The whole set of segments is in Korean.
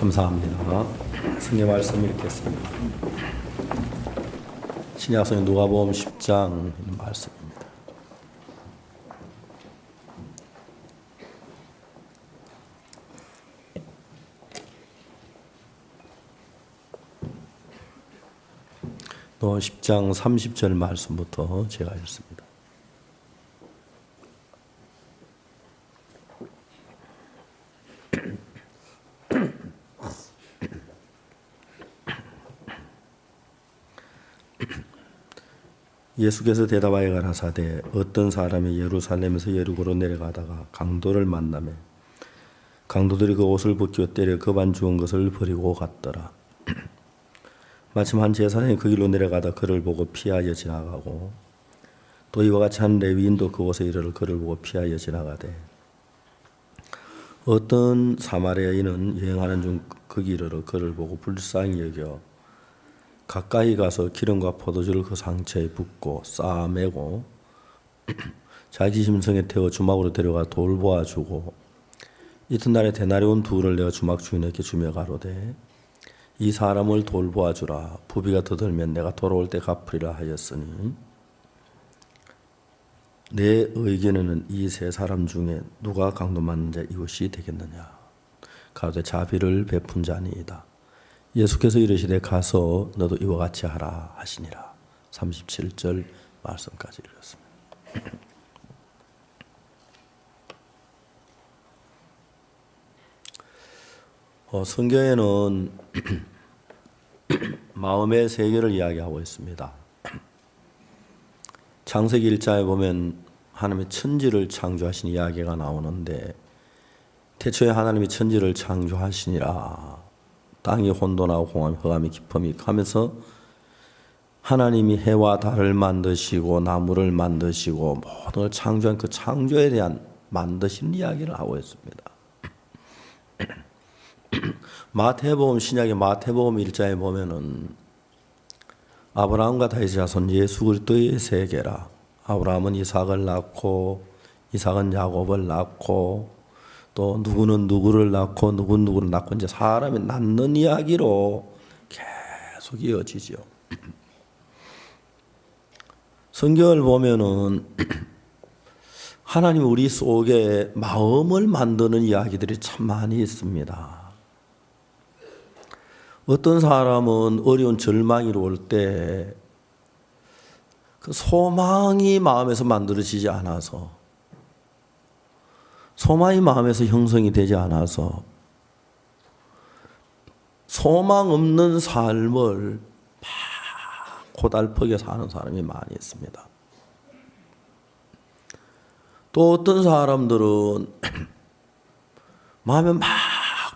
감사합니다. 성경 말씀 읽겠습니다. 신약성경 누가복음 10장 말씀입니다. 누가복음 10장 30절 말씀부터 제가 읽습니다. 예수께서 대답하여 가라사대 어떤 사람이 예루살렘에서 여리고로 내려가다가 강도를 만나매 강도들이 그 옷을 벗겨 때려 겁안 죽은 것을 버리고 갔더라. 마침 한 제사장이 그 길로 내려가다 그를 보고 피하여 지나가고 또 이와 같이 한 레위인도 그곳에 이르러 그를 보고 피하여 지나가되 어떤 사마리아인은 여행하는 중 그 길으로 그를 보고 불쌍히 여겨 가까이 가서 기름과 포도주를 그 상처에 붓고 싸매고 자기 짐승에 태워 주막으로 데려가 돌보아 주고 이튿날에 데나리온 둘을 내어 주막 주인에게 주며 가로되 이 사람을 돌보아 주라. 부비가 더 들면 내가 돌아올 때 갚으리라 하였으니 내 의견에는 이 세 사람 중에 누가 강도 맞는 자 이웃이 되겠느냐. 가로되 자비를 베푼 자니이다. 예수께서 이르시되 가서 너도 이와 같이 하라 하시니라. 37절 말씀까지 읽었습니다. 성경에는 마음의 세계를 이야기하고 있습니다. 창세기 1장에 보면 하나님이 천지를 창조하신 이야기가 나오는데 태초에 하나님이 천지를 창조하시니라. 땅이 혼돈하고 공함이 흑암이 깊음이 하면서 하나님이 해와 달을 만드시고 나무를 만드시고 모든 걸 창조한 그 창조에 대한 만드신 이야기를 하고 있습니다. 마태복음 신약의 마태복음 1장에 보면은 아브라함과 다윗의 자손 예수 그리스도의 세계라. 아브라함은 이삭을 낳고 이삭은 야곱을 낳고 또 누구는 누구를 낳고 누구는 누구를 낳고 이제 사람이 낳는 이야기로 계속 이어지죠. 성경을 보면은 하나님 우리 속에 마음을 만드는 이야기들이 참 많이 있습니다. 어떤 사람은 어려운 절망이 올 때 그 소망이 마음에서 만들어지지 않아서 소망이 마음에서 형성이 되지 않아서 소망 없는 삶을 막 고달프게 사는 사람이 많이 있습니다. 또 어떤 사람들은 마음에 막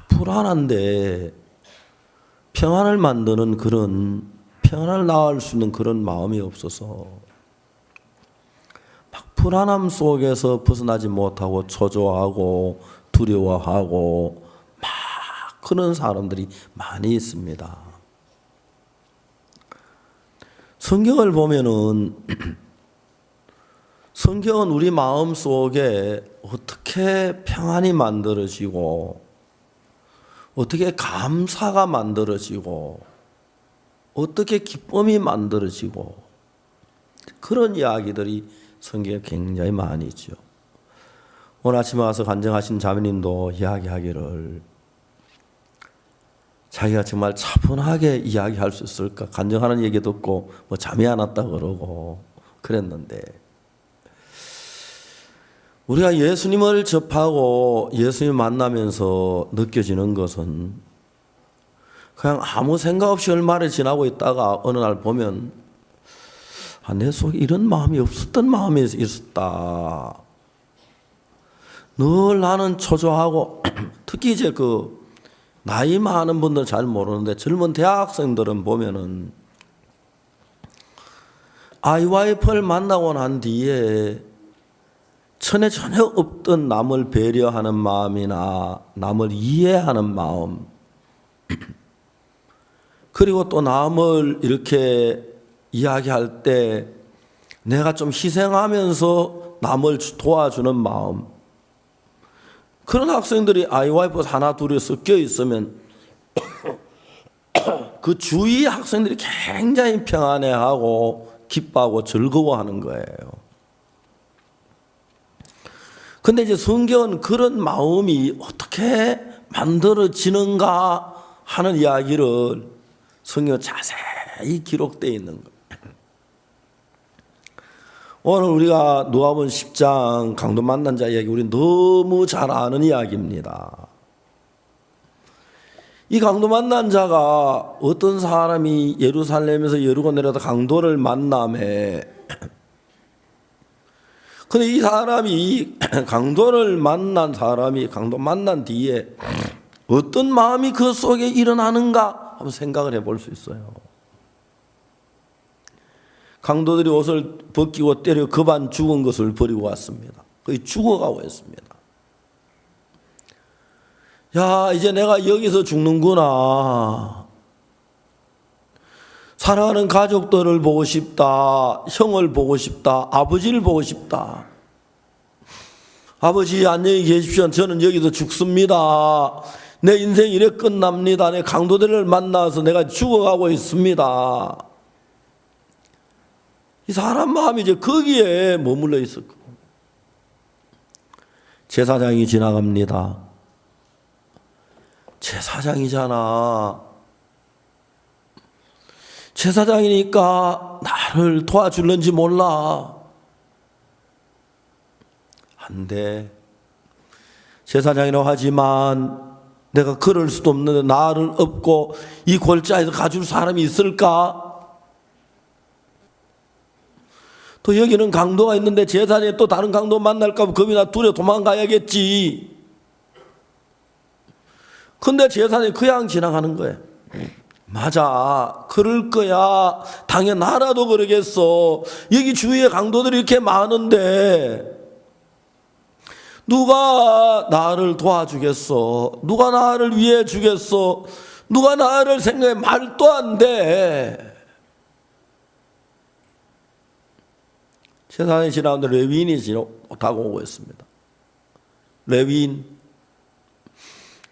불안한데 평안을 만드는 그런 평안을 낳을 수 있는 그런 마음이 없어서 막 불안함 속에서 벗어나지 못하고 초조하고 두려워하고 막 그런 사람들이 많이 있습니다. 성경을 보면은 성경은 우리 마음 속에 어떻게 평안이 만들어지고 어떻게 감사가 만들어지고 어떻게 기쁨이 만들어지고 그런 이야기들이 성경에 굉장히 많이 있죠. 오늘 아침에 와서 간증하신 자매님도 이야기하기를 자기가 정말 차분하게 이야기할 수 있을까 간증하는 얘기 듣고 뭐 잠이 안 왔다 그러고 그랬는데 우리가 예수님을 접하고 예수님 만나면서 느껴지는 것은 그냥 아무 생각 없이 얼마나 지나고 있다가 어느 날 보면 내 속에 이런 마음이 없었던 마음이 있었다. 늘 나는 초조하고 특히 이제 그 나이 많은 분들은 잘 모르는데 젊은 대학생들은 보면은 아이와이프를 만나고 난 뒤에 전에 전혀 없던 남을 배려하는 마음이나 남을 이해하는 마음 그리고 또 남을 이렇게 이야기할 때 내가 좀 희생하면서 남을 도와주는 마음 그런 학생들이 아이와이프 하나 둘이 섞여 있으면 그 주위 학생들이 굉장히 평안해하고 기뻐하고 즐거워하는 거예요. 근데 이제 성경은 그런 마음이 어떻게 만들어지는가 하는 이야기를 성경에 자세히 기록되어 있는 거예요. 오늘 우리가 누가복음 10장 강도 만난 자 이야기, 우리 너무 잘 아는 이야기입니다. 이 강도 만난 자가 어떤 사람이 예루살렘에서 여리고 내려다 강도를 만나매, 근데 이 사람이 강도를 만난 사람이 강도 만난 뒤에 어떤 마음이 그 속에 일어나는가 한번 생각을 해볼 수 있어요. 강도들이 옷을 벗기고 때려 급한 죽은 것을 버리고 왔습니다. 거의 죽어가고 있습니다. 야, 이제 내가 여기서 죽는구나. 사랑하는 가족들을 보고 싶다. 형을 보고 싶다. 아버지를 보고 싶다. 아버지 안녕히 계십시오. 저는 여기서 죽습니다. 내 인생 이래 끝납니다. 내 강도들을 만나서 내가 죽어가고 있습니다. 이 사람 마음이 이제 거기에 머물러 있었고, 제사장이 지나갑니다. 제사장이잖아. 제사장이니까 나를 도와줄는지 몰라. 안 돼. 제사장이라고 하지만 내가 그럴 수도 없는데 나를 업고 이 골짜에서 가줄 사람이 있을까? 또 여기는 강도가 있는데 제사장이 또 다른 강도 만날까 봐 겁이 나 두려워 도망가야겠지. 근데 제사장이 그냥 지나가는 거예요. 맞아, 그럴 거야. 당연 나라도 그러겠어. 여기 주위에 강도들이 이렇게 많은데 누가 나를 도와주겠어? 누가 나를 위해 주겠어? 누가 나를 생각해? 말도 안 돼. 제사장이 지나오는데 레위인이 다가오고 있습니다. 레위인,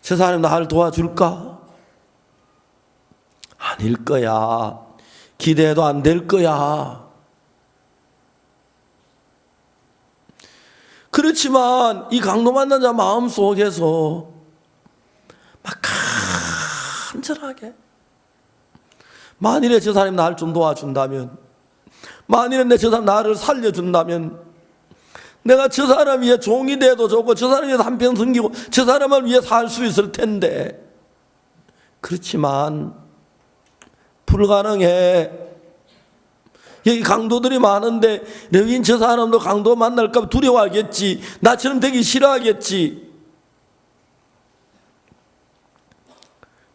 제사장님 나를 도와줄까? 아닐 거야. 기대해도 안 될 거야. 그렇지만 이 강도 만난 자 마음 속에서 막 간절하게, 만일에 저 사람이 나를 좀 도와준다면, 만일에 저 사람 나를 살려준다면 내가 저 사람 위해 종이 돼도 좋고 저 사람 위해서 한평 섬기고 저 사람을 위해 살 수 있을 텐데, 그렇지만 불가능해. 여기 강도들이 많은데 레위인 저 사람도 강도 만날까 봐 두려워하겠지. 나처럼 되기 싫어하겠지.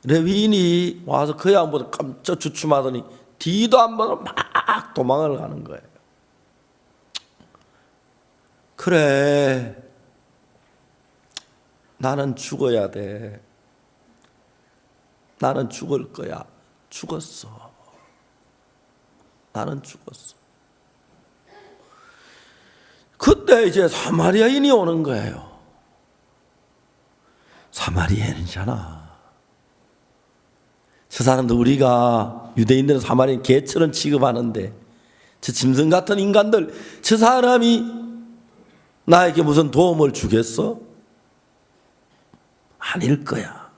레위인이 와서 그 양보다 깜짝 주춤하더니 뒤도 안 보고 막 도망을 가는 거예요. 그래, 나는 죽어야 돼. 나는 죽을 거야. 죽었어. 나는 죽었어. 그때 이제 사마리아인이 오는 거예요. 사마리아인이잖아. 저 사람도 우리가 유대인들은 사마리아인 개처럼 취급하는데, 저 짐승 같은 인간들, 저 사람이 나에게 무슨 도움을 주겠어? 아닐 거야.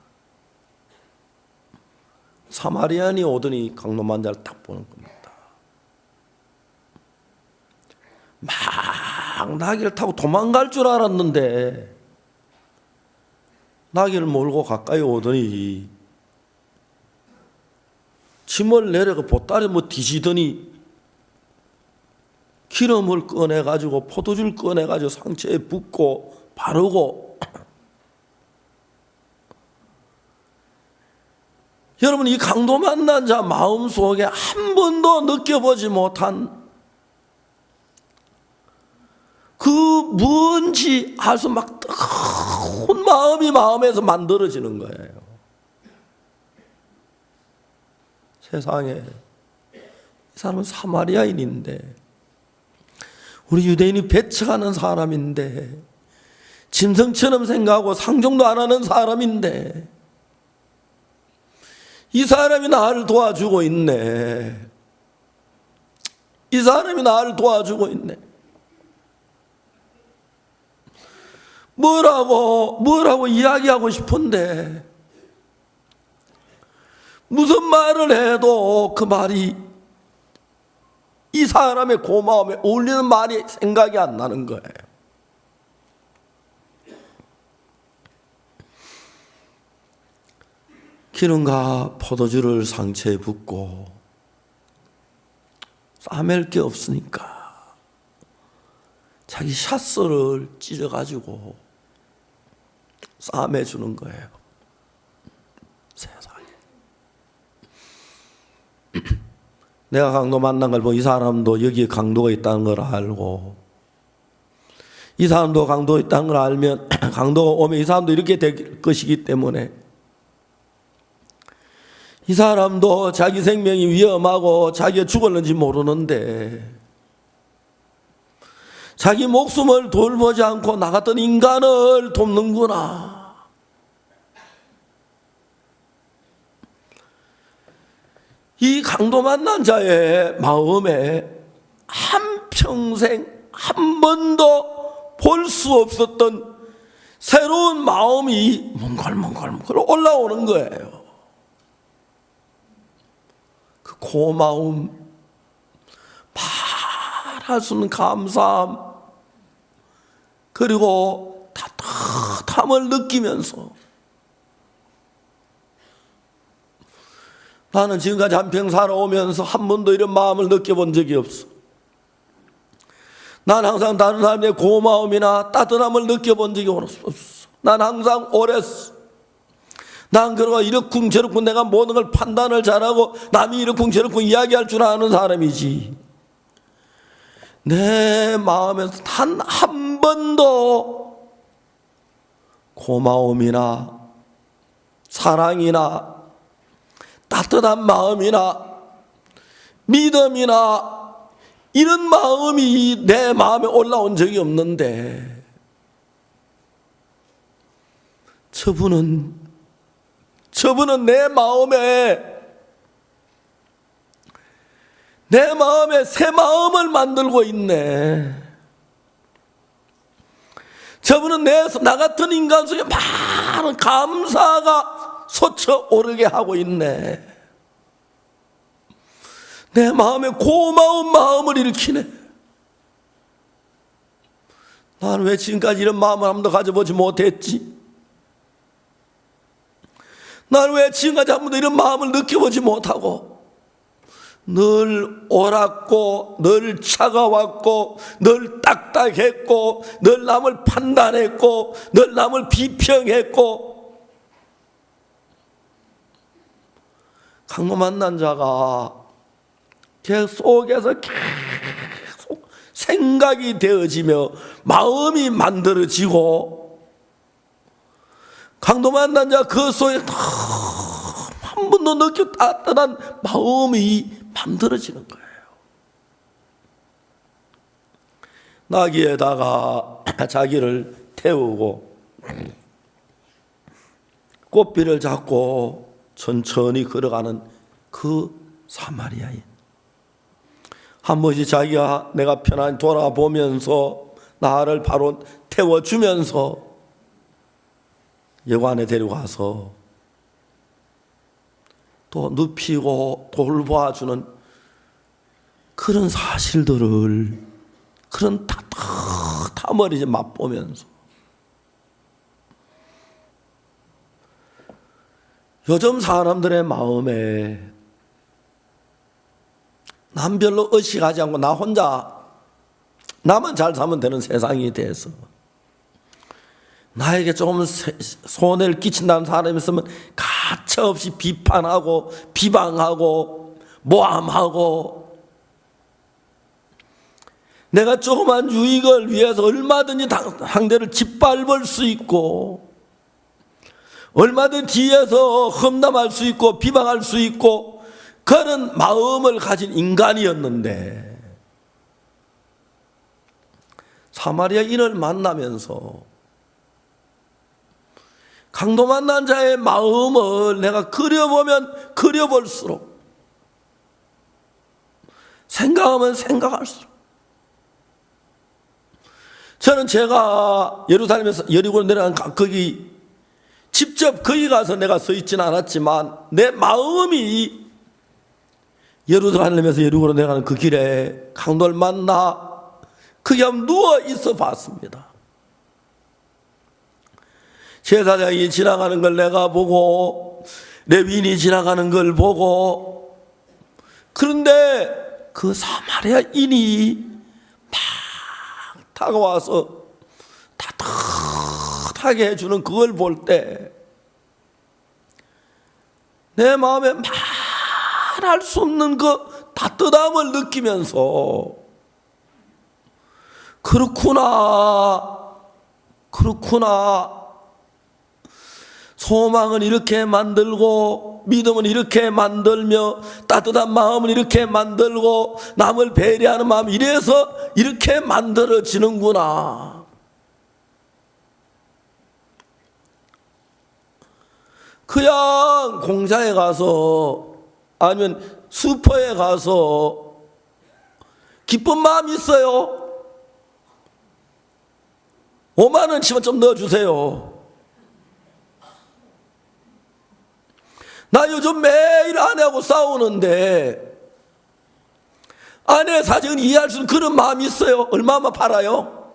사마리아인이 오더니 강도 만자를 딱 보는 겁니다. 막 나귀를 타고 도망갈 줄 알았는데 나귀를 몰고 가까이 오더니 짐을 내려가 보따리 뒤지더니 기름을 꺼내가지고 포도주를 꺼내가지고 상처에 붓고 바르고. 여러분, 이 강도 만난 자 마음속에 한 번도 느껴보지 못한 그 뭔지 알 수 막 뜨거운 마음이 마음에서 만들어지는 거예요. 세상에, 이 사람은 사마리아인인데, 우리 유대인이 배척하는 사람인데, 짐승처럼 생각하고 상종도 안 하는 사람인데, 이 사람이 나를 도와주고 있네. 이 사람이 나를 도와주고 있네. 뭐라고 이야기하고 싶은데 무슨 말을 해도 그 말이 이 사람의 고마움에 어울리는 말이 생각이 안 나는 거예요. 기름과 포도주를 상처에 붓고 싸맬 게 없으니까 자기 샷서를 찢어가지고 싸매주는 거예요. 세상에. 내가 강도 만난 걸 보고 이 사람도 여기에 강도가 있다는 걸 알고 이 사람도 강도가 있다는 걸 알면 강도가 오면 이 사람도 이렇게 될 것이기 때문에 이 사람도 자기 생명이 위험하고 자기가 죽었는지 모르는데 자기 목숨을 돌보지 않고 나갔던 인간을 돕는구나. 이 강도 만난 자의 마음에 한평생 한 번도 볼 수 없었던 새로운 마음이 몽글몽글 올라오는 거예요. 그 고마움, 말할 수 없는 감사함, 그리고 따뜻함을 느끼면서 나는 지금까지 한평 살아오면서 한 번도 이런 마음을 느껴본 적이 없어. 난 항상 다른 사람의 고마움이나 따뜻함을 느껴본 적이 없어. 난 항상 오랬어. 난 그러고 이렇쿵 저렇쿵 내가 모든 걸 판단을 잘하고 남이 이렇쿵 저렇쿵 이야기할 줄 아는 사람이지. 내 마음에서 단 한 번도 고마움이나 사랑이나 따뜻한 마음이나 믿음이나 이런 마음이 내 마음에 올라온 적이 없는데 저분은 내 마음에 새 마음을 만들고 있네. 저분은 나 같은 인간 속에 많은 감사가 솟아오르게 하고 있네. 내 마음에 고마운 마음을 일으키네. 나는 왜 지금까지 이런 마음을 한 번도 가져보지 못했지? 나는 왜 지금까지 한 번도 이런 마음을 느껴보지 못하고 늘 옳았고 늘 차가웠고 늘 딱딱했고 늘 남을 판단했고 늘 남을 비평했고 강도 만난 자가 제 속에서 계속 생각이 되어지며 마음이 만들어지고 강도 만난 자 그 속에 한 번도 느껴 따뜻한 마음이 만들어지는 거예요. 나귀에다가 자기를 태우고 꽃비를 잡고 천천히 걸어가는 그 사마리아인. 한 번씩 자기가 내가 편안히 돌아보면서 나를 바로 태워주면서 여관에 데려가서 또 눕히고 돌봐주는 그런 사실들을 그런 따뜻함을 이제 맛보면서 요즘 사람들의 마음에 남 별로 의식하지 않고 나 혼자 나만 잘 살면 되는 세상이 돼서 나에게 조금 손해를 끼친다는 사람이 있으면 가차없이 비판하고 비방하고 모함하고 내가 조그만 유익을 위해서 얼마든지 상대를 짓밟을 수 있고 얼마든지 뒤에서 험담할 수 있고 비방할 수 있고 그런 마음을 가진 인간이었는데 사마리아인을 만나면서 강도 만난 자의 마음을 내가 그려보면 그려볼수록, 생각하면 생각할수록, 저는 제가 예루살렘에서 여리고로 내려간 거기 직접 거기 가서 내가 서 있지는 않았지만 내 마음이 예루살렘에서 여리고로 내려가는 그 길에 강도를 만나 거기 한번 누워 있어 봤습니다. 제사장이 지나가는 걸 내가 보고 레위인이 지나가는 걸 보고, 그런데 그 사마리아인이 막 다가와서 따뜻하게 해주는 그걸 볼 때 내 마음에 말할 수 없는 그 따뜻함을 느끼면서 그렇구나, 소망은 이렇게 만들고 믿음은 이렇게 만들며 따뜻한 마음은 이렇게 만들고 남을 배려하는 마음 이래서 이렇게 만들어지는구나. 그냥 공장에 가서 아니면 슈퍼에 가서 기쁜 마음이 있어요. 5만 원치만 좀 넣어주세요. 나 요즘 매일 아내하고 싸우는데 아내 사정을 이해할 수 있는 그런 마음이 있어요. 얼마만 팔아요?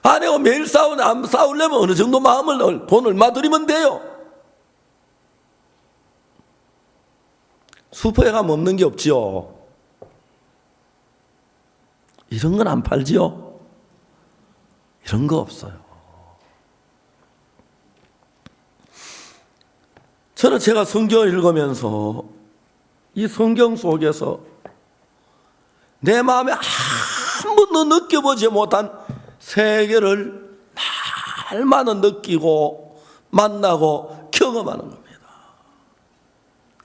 아내하고 매일 싸우려면 어느 정도 마음을, 돈 얼마 들이면 돼요? 슈퍼에 가면 없는 게 없지요. 이런 건 안 팔지요? 이런 거 없어요. 저는 제가 성경을 읽으면서 이 성경 속에서 내 마음에 한 번도 느껴보지 못한 세계를 날마다 느끼고 만나고 경험하는 겁니다.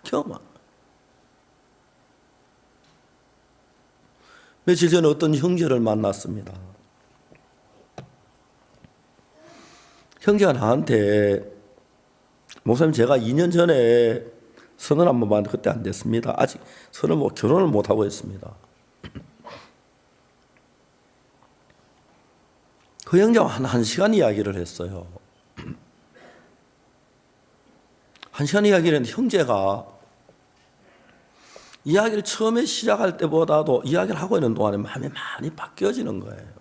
경험하는. 며칠 전에 어떤 형제를 만났습니다. 형제가 나한테, 목사님 제가 2년 전에 선을 한번 받는데 그때 안 됐습니다. 아직 결혼을 못하고 있습니다. 그 형제와 한 시간 이야기를 했어요. 한 시간 이야기를 했는데 형제가 이야기를 처음에 시작할 때보다도 이야기를 하고 있는 동안에 마음이 많이 바뀌어지는 거예요. 야,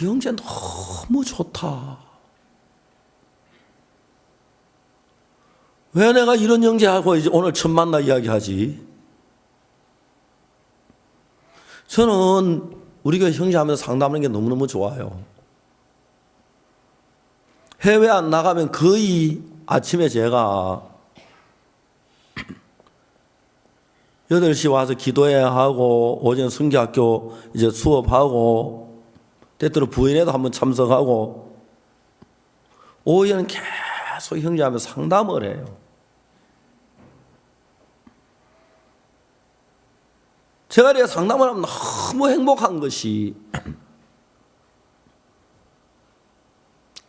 이 형제 너무 좋다. 왜 내가 이런 형제하고 이제 오늘 처음 만나 이야기하지? 저는 우리 교회 형제하면서 상담하는 게 너무너무 좋아요. 해외 안 나가면 거의 아침에 제가 8시 와서 기도해야 하고, 오전 순교학교 이제 수업하고, 때때로 부인회도 한번 참석하고, 오후에는 계속 형제하면서 상담을 해요. 제가 이렇게 상담을 하면 너무 행복한 것이,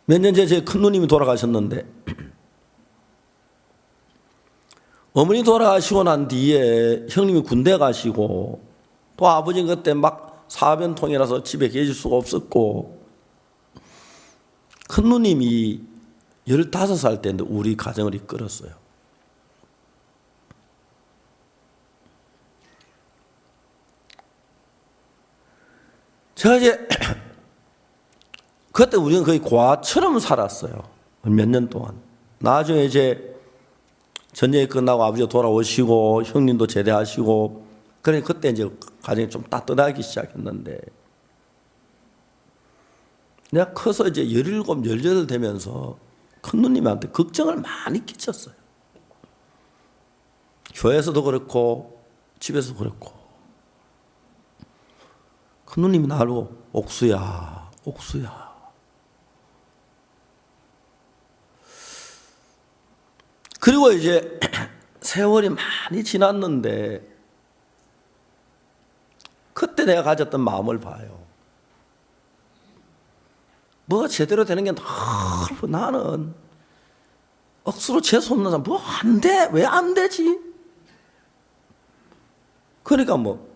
몇 년 전에 제 큰누님이 돌아가셨는데, 어머니 돌아가시고 난 뒤에 형님이 군대 가시고, 또 아버지는 그때 막 사변통이라서 집에 계실 수가 없었고, 큰누님이 15살 때인데 우리 가정을 이끌었어요. 제가 이제 그때 우리는 거의 고아처럼 살았어요. 몇 년 동안. 나중에 이제 전쟁이 끝나고 아버지가 돌아오시고 형님도 제대하시고, 그래 그때 이제 가정이 좀 따뜻하기 시작했는데, 내가 커서 이제 17, 18 되면서 큰 누님한테 걱정을 많이 끼쳤어요. 교회에서도 그렇고 집에서도 그렇고. 큰 누님이 나로 옥수야. 그리고 이제 세월이 많이 지났는데 그때 내가 가졌던 마음을 봐요. 뭐가 제대로 되는 게 너무 나는 억수로 재수없는 사람 뭐 안 돼? 왜 안 되지? 그러니까 뭐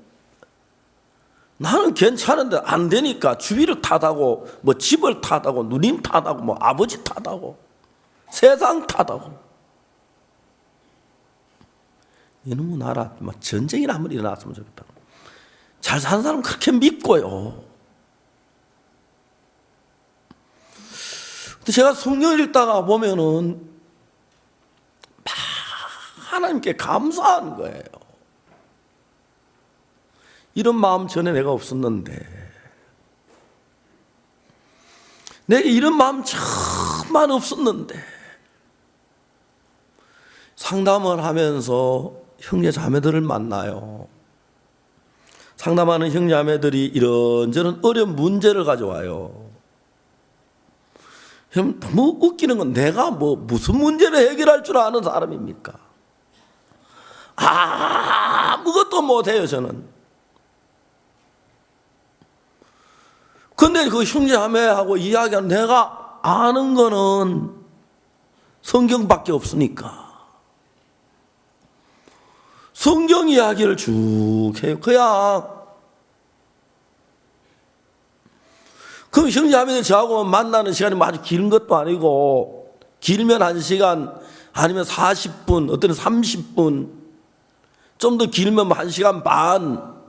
나는 괜찮은데 안 되니까 주위를 탓하고 뭐 집을 탓하고 누님 탓하고 뭐 아버지 탓하고 세상 탓하고 이놈의 나라 막 전쟁이나 한번 일어났으면 좋겠다. 잘 사는 사람 그렇게 믿고요. 근데 제가 성경을 읽다가 보면은 막 하나님께 감사한 거예요. 이런 마음 전에 내가 없었는데, 내게 이런 마음 정말 없었는데, 상담을 하면서 형제 자매들을 만나요. 상담하는 형제 자매들이 이런저런 어려운 문제를 가져와요. 너무 웃기는 건 내가 뭐 무슨 문제를 해결할 줄 아는 사람입니까? 아무것도 못해요 저는. 근데 그 형제자매하고 이야기하는 내가 아는 거는 성경밖에 없으니까 성경 이야기를 쭉 해요. 그냥 그럼 형제자매들 저하고 만나는 시간이 아주 긴 것도 아니고 길면 1시간 아니면 40분 어떤 30분 좀 더 길면 1시간 반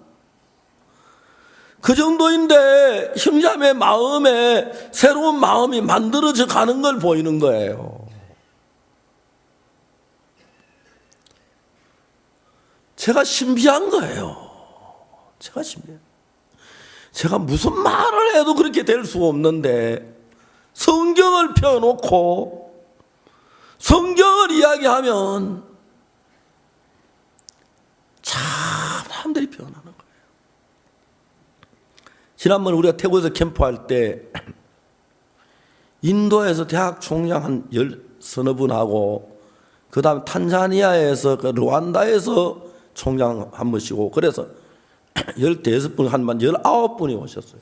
그 정도인데 형제자매 마음에 새로운 마음이 만들어져 가는 걸 보이는 거예요. 제가 신비한 거예요. 제가 무슨 말을 해도 그렇게 될 수가 없는데 성경을 펴놓고 성경을 이야기하면 참 사람들이 변하는 거예요. 지난번 우리가 태국에서 캠프할 때 인도에서 대학 총장 한 10서너 분하고 그 다음 탄자니아에서 르완다에서 총장 한 분이고 그래서 15분 한 19분이 오셨어요.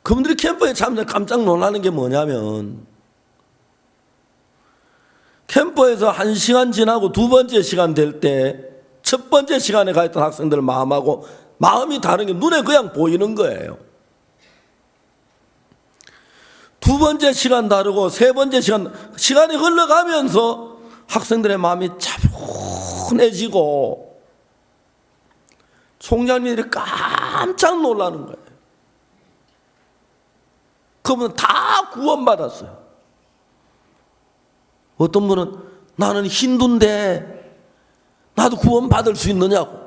그분들이 캠프에 참 깜짝 놀라는 게 뭐냐면 캠프에서 1시간 지나고 두 번째 시간 될 때 첫 번째 시간에 가 있던 학생들 마음하고 마음이 다른 게 눈에 그냥 보이는 거예요. 두 번째 시간 다르고 세 번째 시간이 흘러가면서 학생들의 마음이 차분해지고 총장님들이 깜짝 놀라는 거예요. 그분은 다 구원받았어요. 어떤 분은 나는 힌두인데 나도 구원받을 수 있느냐고.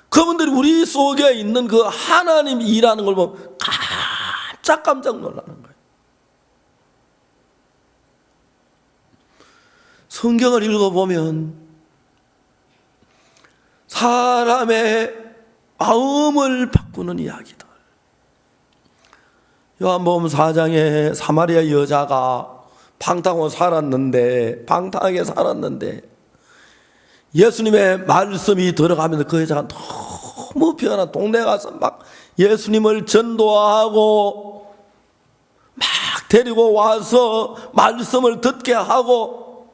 그분들이 우리 속에 있는 그 하나님 일하는 걸 보면 깜짝 놀라는 거예요. 성경을 읽어보면 사람의 마음을 바꾸는 이야기들. 요한복음 4장에 사마리아 여자가 방탕하게 살았는데 예수님의 말씀이 들어가면서 그 여자가 너무 변한 동네 가서 막 예수님을 전도하고 막 데리고 와서 말씀을 듣게 하고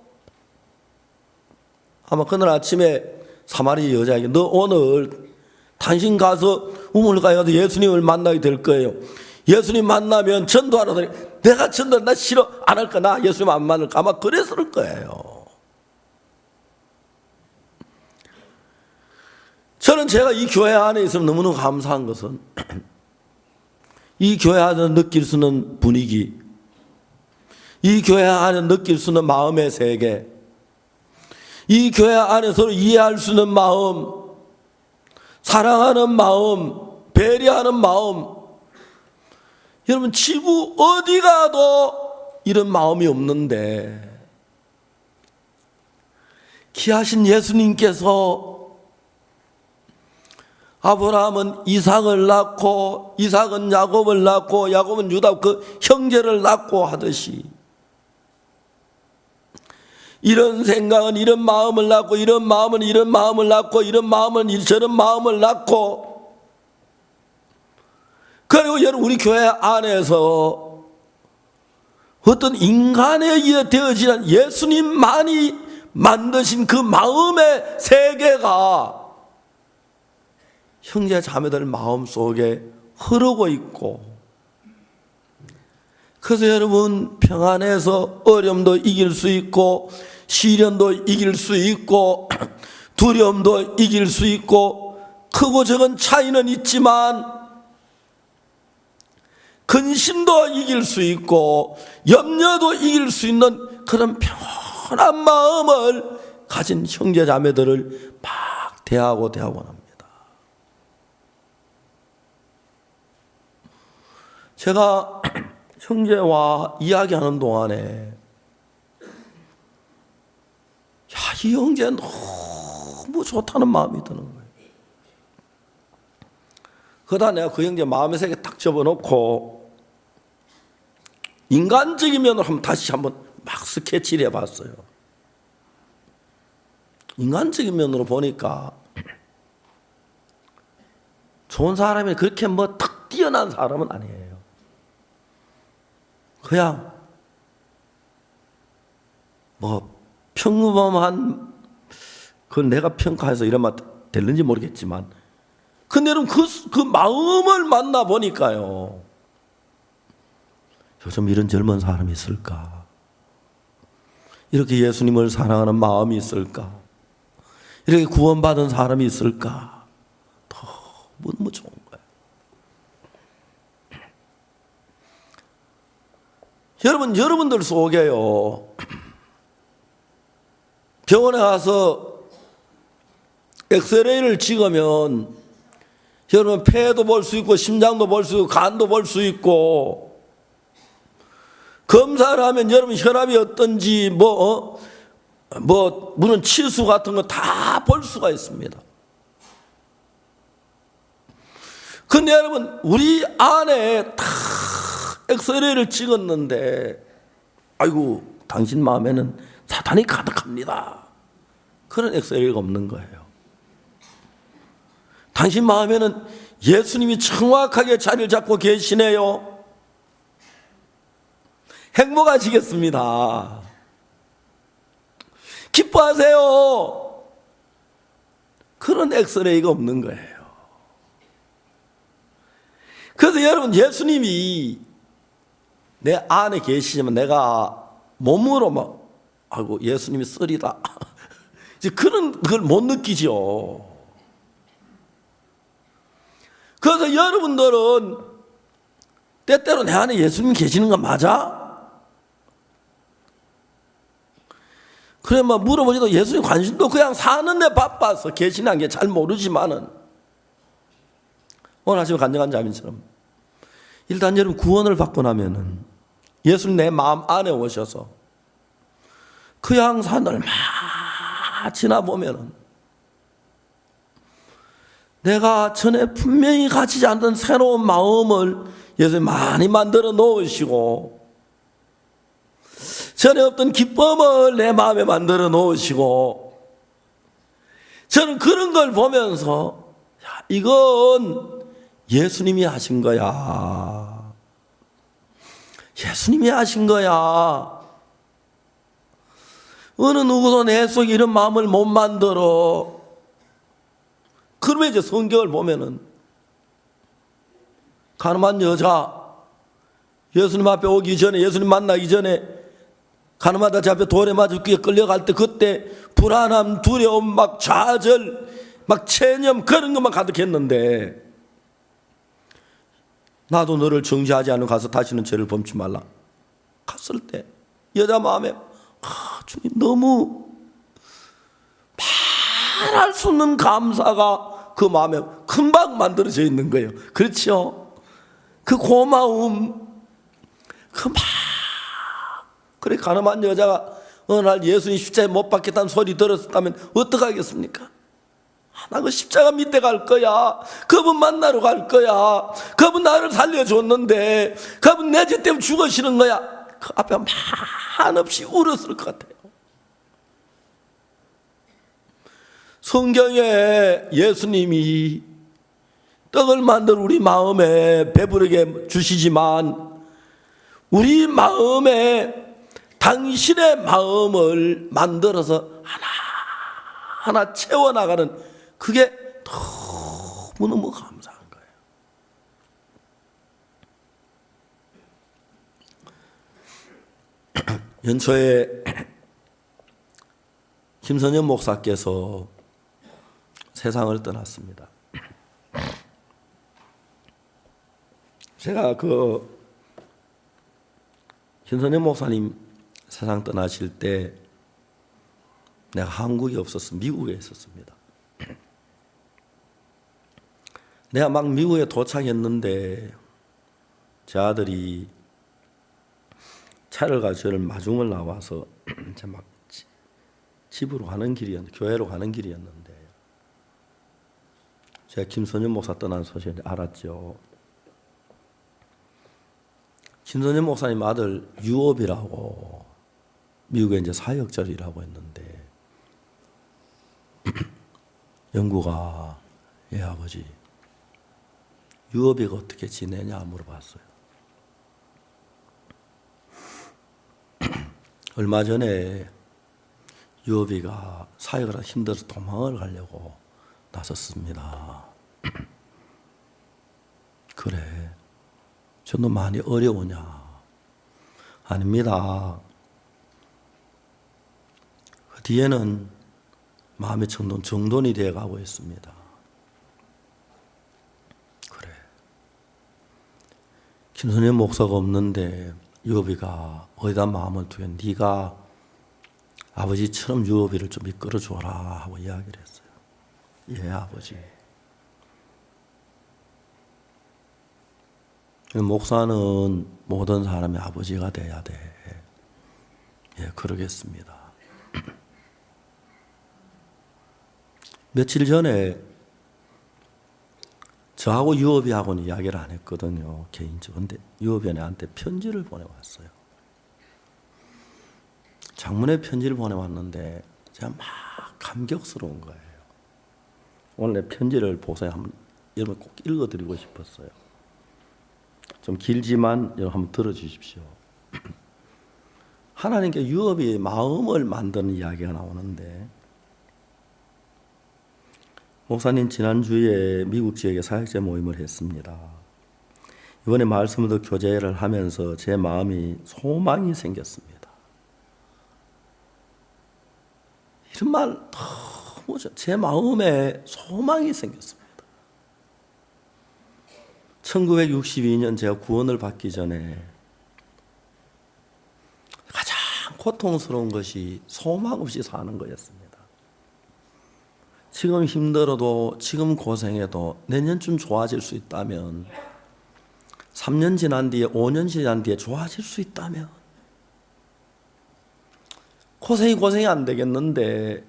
아마 그날 아침에 사마리아 여자에게 너 오늘 당신 가서 우물가에 가서 예수님을 만나게 될 거예요. 예수님 만나면 전도하라. 내가 전도 나 싫어 안 할 거야. 나 예수님 안 만날까. 아마 그랬을 거예요. 저는 제가 이 교회 안에 있으면 너무너무 감사한 것은 이 교회 안에 느낄 수 있는 분위기, 이 교회 안에 느낄 수 있는 마음의 세계, 이 교회 안에 서로 이해할 수 있는 마음, 사랑하는 마음, 배려하는 마음. 여러분 지구 어디 가도 이런 마음이 없는데 귀하신 예수님께서 아브라함은 이삭을 낳고 이삭은 야곱을 낳고 야곱은 유다 그 형제를 낳고 하듯이 이런 생각은 이런 마음을 낳고, 이런 마음은 이런 마음을 낳고, 이런 마음은 저런 마음을 낳고, 그리고 여러분 우리 교회 안에서 어떤 인간에 의해 되어지는 예수님만이 만드신 그 마음의 세계가 형제 자매들 마음 속에 흐르고 있고, 그래서 여러분 평안에서 어려움도 이길 수 있고, 시련도 이길 수 있고, 두려움도 이길 수 있고, 크고 적은 차이는 있지만 근심도 이길 수 있고 염려도 이길 수 있는 그런 편한 마음을 가진 형제 자매들을 막 대하곤 합니다. 제가 형제와 이야기하는 동안에 이 형제 너무 좋다는 마음이 드는 거예요. 그러다 내가 그 형제 마음의 세계 딱 접어놓고 인간적인 면으로 다시 한번 막 스케치를 해봤어요. 인간적인 면으로 보니까 좋은 사람이 그렇게 탁 뛰어난 사람은 아니에요. 그냥 평범한, 그건 내가 평가해서 이런 말 될는지 모르겠지만, 근데 여러분 그 마음을 만나보니까요, 요즘 이런 젊은 사람이 있을까? 이렇게 예수님을 사랑하는 마음이 있을까? 이렇게 구원받은 사람이 있을까? 너무 좋은 거예요. 여러분들 속에요, 병원에 가서 엑스레이를 찍으면 여러분 폐도 볼 수 있고, 심장도 볼 수 있고, 간도 볼 수 있고, 검사를 하면 여러분 혈압이 어떤지 무슨 치수 같은 거 다 볼 수가 있습니다. 근데 여러분 우리 안에 다 엑스레이를 찍었는데, 아이고 당신 마음에는 사탄이 가득합니다, 그런 엑스레이가 없는 거예요. 당신 마음에는 예수님이 정확하게 자리를 잡고 계시네요. 행복하시겠습니다. 기뻐하세요. 그런 엑스레이가 없는 거예요. 그래서 여러분 예수님이 내 안에 계시지만 내가 몸으로 아이고 예수님이 쓰리다 이제 그걸 못 느끼죠. 그래서 여러분들은 때때로 내 안에 예수님 계시는 거 맞아? 그래 물어보지도 예수님 관심도 그냥 사는데 바빠서 계시는 게 잘 모르지만은, 오늘 아침에 간증한 자매처럼 일단 여러분 구원을 받고 나면은 예수님 내 마음 안에 오셔서 그 양산을 막 지나보면은 내가 전에 분명히 가지지 않던 새로운 마음을 예수님 많이 만들어 놓으시고, 전에 없던 기쁨을 내 마음에 만들어 놓으시고, 저는 그런 걸 보면서 이건 예수님이 하신 거야. 예수님이 하신 거야. 어느 누구도 내 속에 이런 마음을 못 만들어. 그러면 이제 성경을 보면은 가늠한 여자, 예수님 앞에 오기 전에, 예수님 만나기 전에 가늠하다 잡혀 돌에 맞아 죽게 끌려갈 때, 그때 불안함, 두려움, 좌절, 체념, 그런 것만 가득했는데, 나도 너를 정죄하지 않으면 가서 다시는 죄를 범치 말라 갔을 때 여자 마음에 주님 너무 말할 수 없는 감사가 그 마음에 금방 만들어져 있는 거예요. 그렇죠? 그 고마움, 그래 가늠한 여자가 어느 날 예수님 십자가에 못 박겠다는 소리 들었다면 어떡하겠습니까? 나 그 십자가 밑에 갈 거야. 그분 만나러 갈 거야. 그분 나를 살려줬는데 그분 내 죄 때문에 죽으시는 거야. 그 앞에 한없이 울었을 것 같아요. 성경에 예수님이 떡을 만들 우리 마음에 배부르게 주시지만 우리 마음에 당신의 마음을 만들어서 하나하나 채워나가는 그게 너무너무 감사한 거예요. 연초에 김선현 목사께서 세상을 떠났습니다. 제가 김선현 목사님 세상 떠나실 때 내가 한국에 없었어. 미국에 있었습니다. 내가 막 미국에 도착했는데 제 아들이 차를 가지고 저를 마중을 나와서 막 집으로 가는 길이었는데, 교회로 가는 길이었는데 제가 김선현 목사 떠난 소식을 알았죠. 김선현 목사님 아들 유업이라고 미국에 이제 사역자를 일하고 있는데 영구가 예 아버지 유업이가 어떻게 지내냐 물어봤어요. 얼마 전에 유업이가 사역을 하다 힘들어서 도망을 가려고 나섰습니다. 그래, 저도 많이 어려우냐? 아닙니다. 그 뒤에는 마음의 정돈이 되어가고 있습니다. 그래, 김선현 목사가 없는데 유업이가 어디다 마음을 두게 네가 아버지처럼 유업이를 좀 이끌어줘라 하고 이야기를 했어요. 예 아버지. 목사는 모든 사람의 아버지가 돼야 돼. 예, 그러겠습니다. 며칠 전에 저하고 유업이하고는 이야기를 안 했거든요. 개인적으로. 근데 유업이 나한테 편지를 보내왔어요. 장문의 편지를 보내왔는데 제가 막 감격스러운 거예요. 오늘 내 편지를 보세요. 여러분 꼭 읽어드리고 싶었어요. 좀 길지만 여러분 한번 들어주십시오. 하나님께 유업이 마음을 만드는 이야기가 나오는데 목사님 지난주에 미국 지역에 사역자 모임을 했습니다. 이번에 말씀을 듣고 교제를 하면서 제 마음이 소망이 생겼습니다. 이런 말 너무 제 마음에 소망이 생겼습니다. 1962년 제가 구원을 받기 전에 가장 고통스러운 것이 소망 없이 사는 거였습니다. 지금 힘들어도 지금 고생해도 내년쯤 좋아질 수 있다면 3년 지난 뒤에 5년 지난 뒤에 좋아질 수 있다면 고생이 안 되겠는데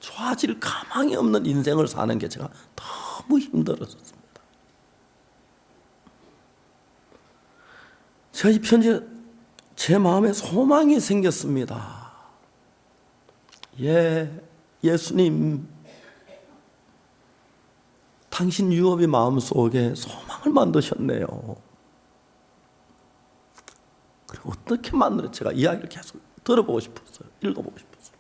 좋아질 가망이 없는 인생을 사는 게 제가 너무 힘들었습니다. 제가 이 편지에 제 마음에 소망이 생겼습니다. 예수님, 당신 유업의 마음속에 소망을 만드셨네요. 그리고 어떻게 만들어 제가 이야기를 계속 들어보고 싶었어요. 읽어보고 싶었어요.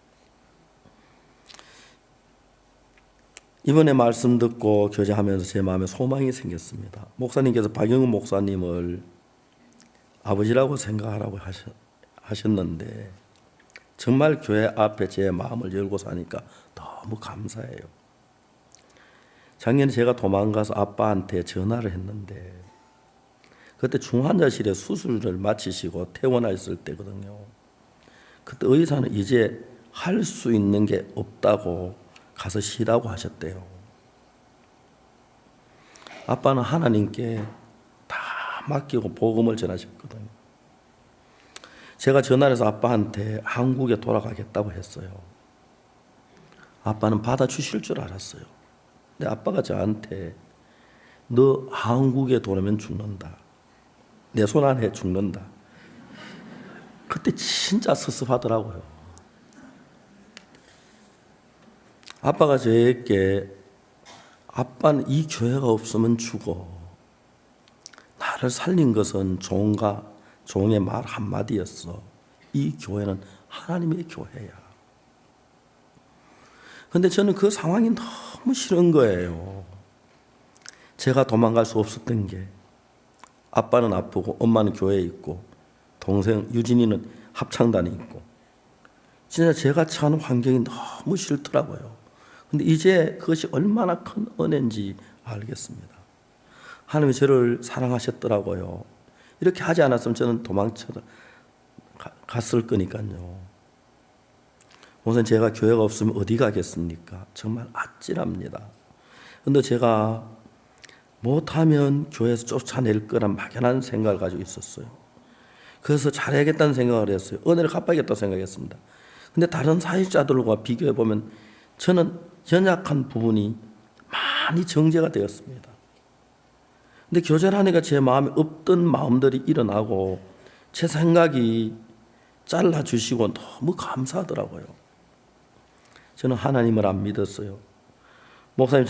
이번에 말씀 듣고 교제하면서 제 마음에 소망이 생겼습니다. 목사님께서 박영훈 목사님을 아버지라고 생각하라고 하셨는데 정말 교회 앞에 제 마음을 열고 사니까 너무 감사해요. 작년에 제가 도망가서 아빠한테 전화를 했는데 그때 중환자실에 수술을 마치시고 퇴원하셨을 때거든요. 그때 의사는 이제 할 수 있는 게 없다고 가서 쉬라고 하셨대요. 아빠는 하나님께 다 맡기고 복음을 전하셨거든요. 제가 전화를 해서 아빠한테 한국에 돌아가겠다고 했어요. 아빠는 받아주실 줄 알았어요. 근데 아빠가 저한테 너 한국에 돌아오면 죽는다. 내 손 안에 죽는다. 그때 진짜 섭섭하더라고요. 아빠가 저에게 아빠는 이 교회가 없으면 죽어. 나를 살린 것은 종의 말 한마디였어. 이 교회는 하나님의 교회야. 그런데 저는 그 상황이 너무 싫은 거예요. 제가 도망갈 수 없었던 게 아빠는 아프고 엄마는 교회에 있고 동생 유진이는 합창단에 있고 진짜 제가 처한 환경이 너무 싫더라고요. 근데 이제 그것이 얼마나 큰 은혜인지 알겠습니다. 하나님이 저를 사랑하셨더라고요. 이렇게 하지 않았으면 저는 도망쳐 갔을 거니까요. 우선 제가 교회가 없으면 어디 가겠습니까? 정말 아찔합니다. 그런데 제가 못하면 교회에서 쫓아낼 거란 막연한 생각을 가지고 있었어요. 그래서 잘해야겠다는 생각을 했어요. 은혜를 갚아야겠다고 생각했습니다. 근데 다른 사역자들과 비교해 보면 저는 연약한 부분이 많이 정제가 되었습니다. 근데 교제하니까 제 마음에 없던 마음들이 일어나고 제 생각이 잘라주시고 너무 감사하더라고요. 저는 하나님을 안 믿었어요. 목사님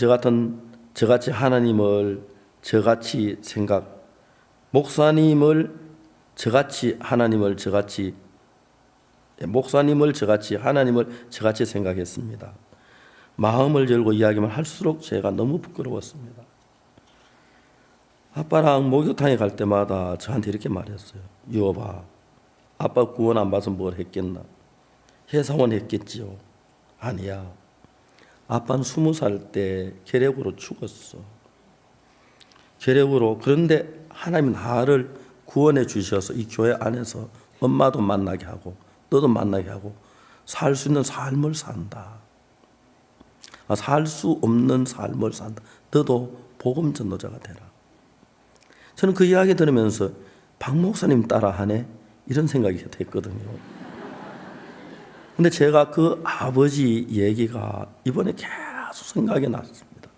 저같이 하나님을 저같이 생각, 목사님을 저같이 하나님을 저같이 목사님을 저같이 하나님을 저같이 생각했습니다. 마음을 열고 이야기만 할수록 제가 너무 부끄러웠습니다. 아빠랑 목욕탕에 갈 때마다 저한테 이렇게 말했어요. 여봐, 아빠 구원 안 받아서 뭘 했겠나? 회사원 했겠지요. 아니야. 아빠는 20살 때 계략으로 죽었어. 계략으로. 그런데 하나님이 나를 구원해 주셔서 이 교회 안에서 엄마도 만나게 하고 너도 만나게 하고 살 수 있는 삶을 산다. 살 수 없는 삶을 산다. 너도 복음 전도자가 되라. 저는 그 이야기 들으면서 박 목사님 따라하네 이런 생각이 됐거든요. 근데 제가 그 아버지 얘기가 이번에 계속 생각이 났습니다.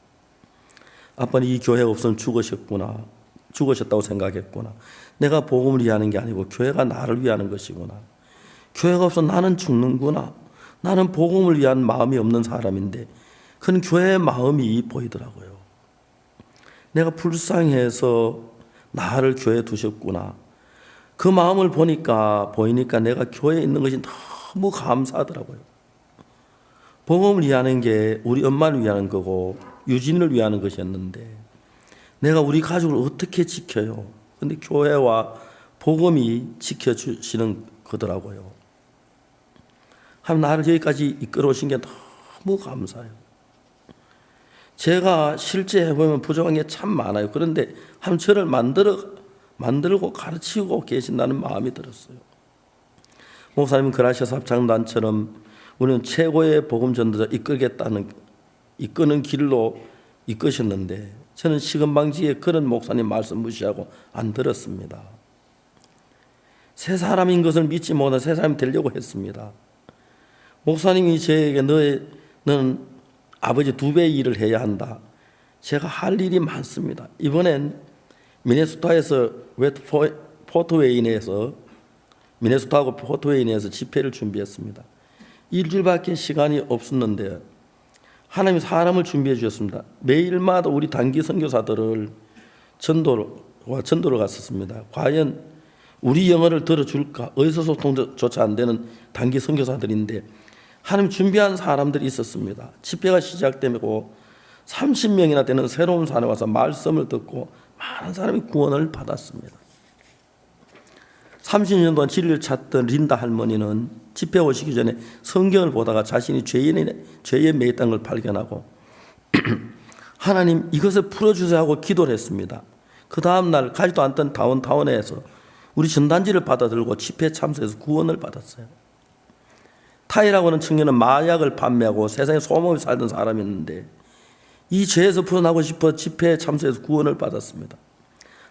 아빠는 이 교회가 없으면 죽으셨다고 생각했구나. 내가 복음을 위하는 게 아니고 교회가 나를 위하는 것이구나. 교회가 없으면 나는 죽는구나. 나는 복음을 위한 마음이 없는 사람인데 그건 교회의 마음이 보이더라고요. 내가 불쌍해서 나를 교회에 두셨구나. 그 마음을 보니까 내가 교회에 있는 것이 너무 감사하더라고요. 복음을 위하는 게 우리 엄마를 위하는 거고 유진을 위하는 것이었는데 내가 우리 가족을 어떻게 지켜요? 근데 교회와 복음이 지켜주시는 거더라고요. 하나님 나를 여기까지 이끌어오신 게 너무 감사해요. 제가 실제 해보면 부족한 게 참 많아요. 그런데 하나님 저를 만들고 가르치고 계신다는 마음이 들었어요. 목사님은 그라시아스 합창단처럼 우리는 최고의 복음 전도자 이끄는 길로 이끄셨는데 저는 시금방지에 그런 목사님 말씀 무시하고 안 들었습니다. 새 사람인 것을 믿지 못한 새 사람이 되려고 했습니다. 목사님이 저에게 너는 아버지 2배의 일을 해야 한다. 제가 할 일이 많습니다. 이번엔 미네소타에서 미네소타하고 포트웨인에서 집회를 준비했습니다. 일주일밖에 시간이 없었는데 하나님이 사람을 준비해 주셨습니다. 매일마다 우리 단기 선교사들을 전도를 갔었습니다. 과연 우리 영어를 들어줄까? 의사소통조차 안 되는 단기 선교사들인데 하나님 준비한 사람들이 있었습니다. 집회가 시작되고 30명이나 되는 새로운 사람이 와서 말씀을 듣고 많은 사람이 구원을 받았습니다. 30년 동안 진리를 찾던 린다 할머니는 집회 오시기 전에 성경을 보다가 자신이 죄에 매였다는 걸 발견하고 하나님 이것을 풀어주세요 하고 기도를 했습니다. 그 다음날 가지도 않던 다운타운에서 우리 전단지를 받아들고 집회에 참석해서 구원을 받았어요. 타이라고 하는 청년은 마약을 판매하고 세상에 소망을 살던 사람이었는데 이 죄에서 풀어나고 싶어 집회에 참석해서 구원을 받았습니다.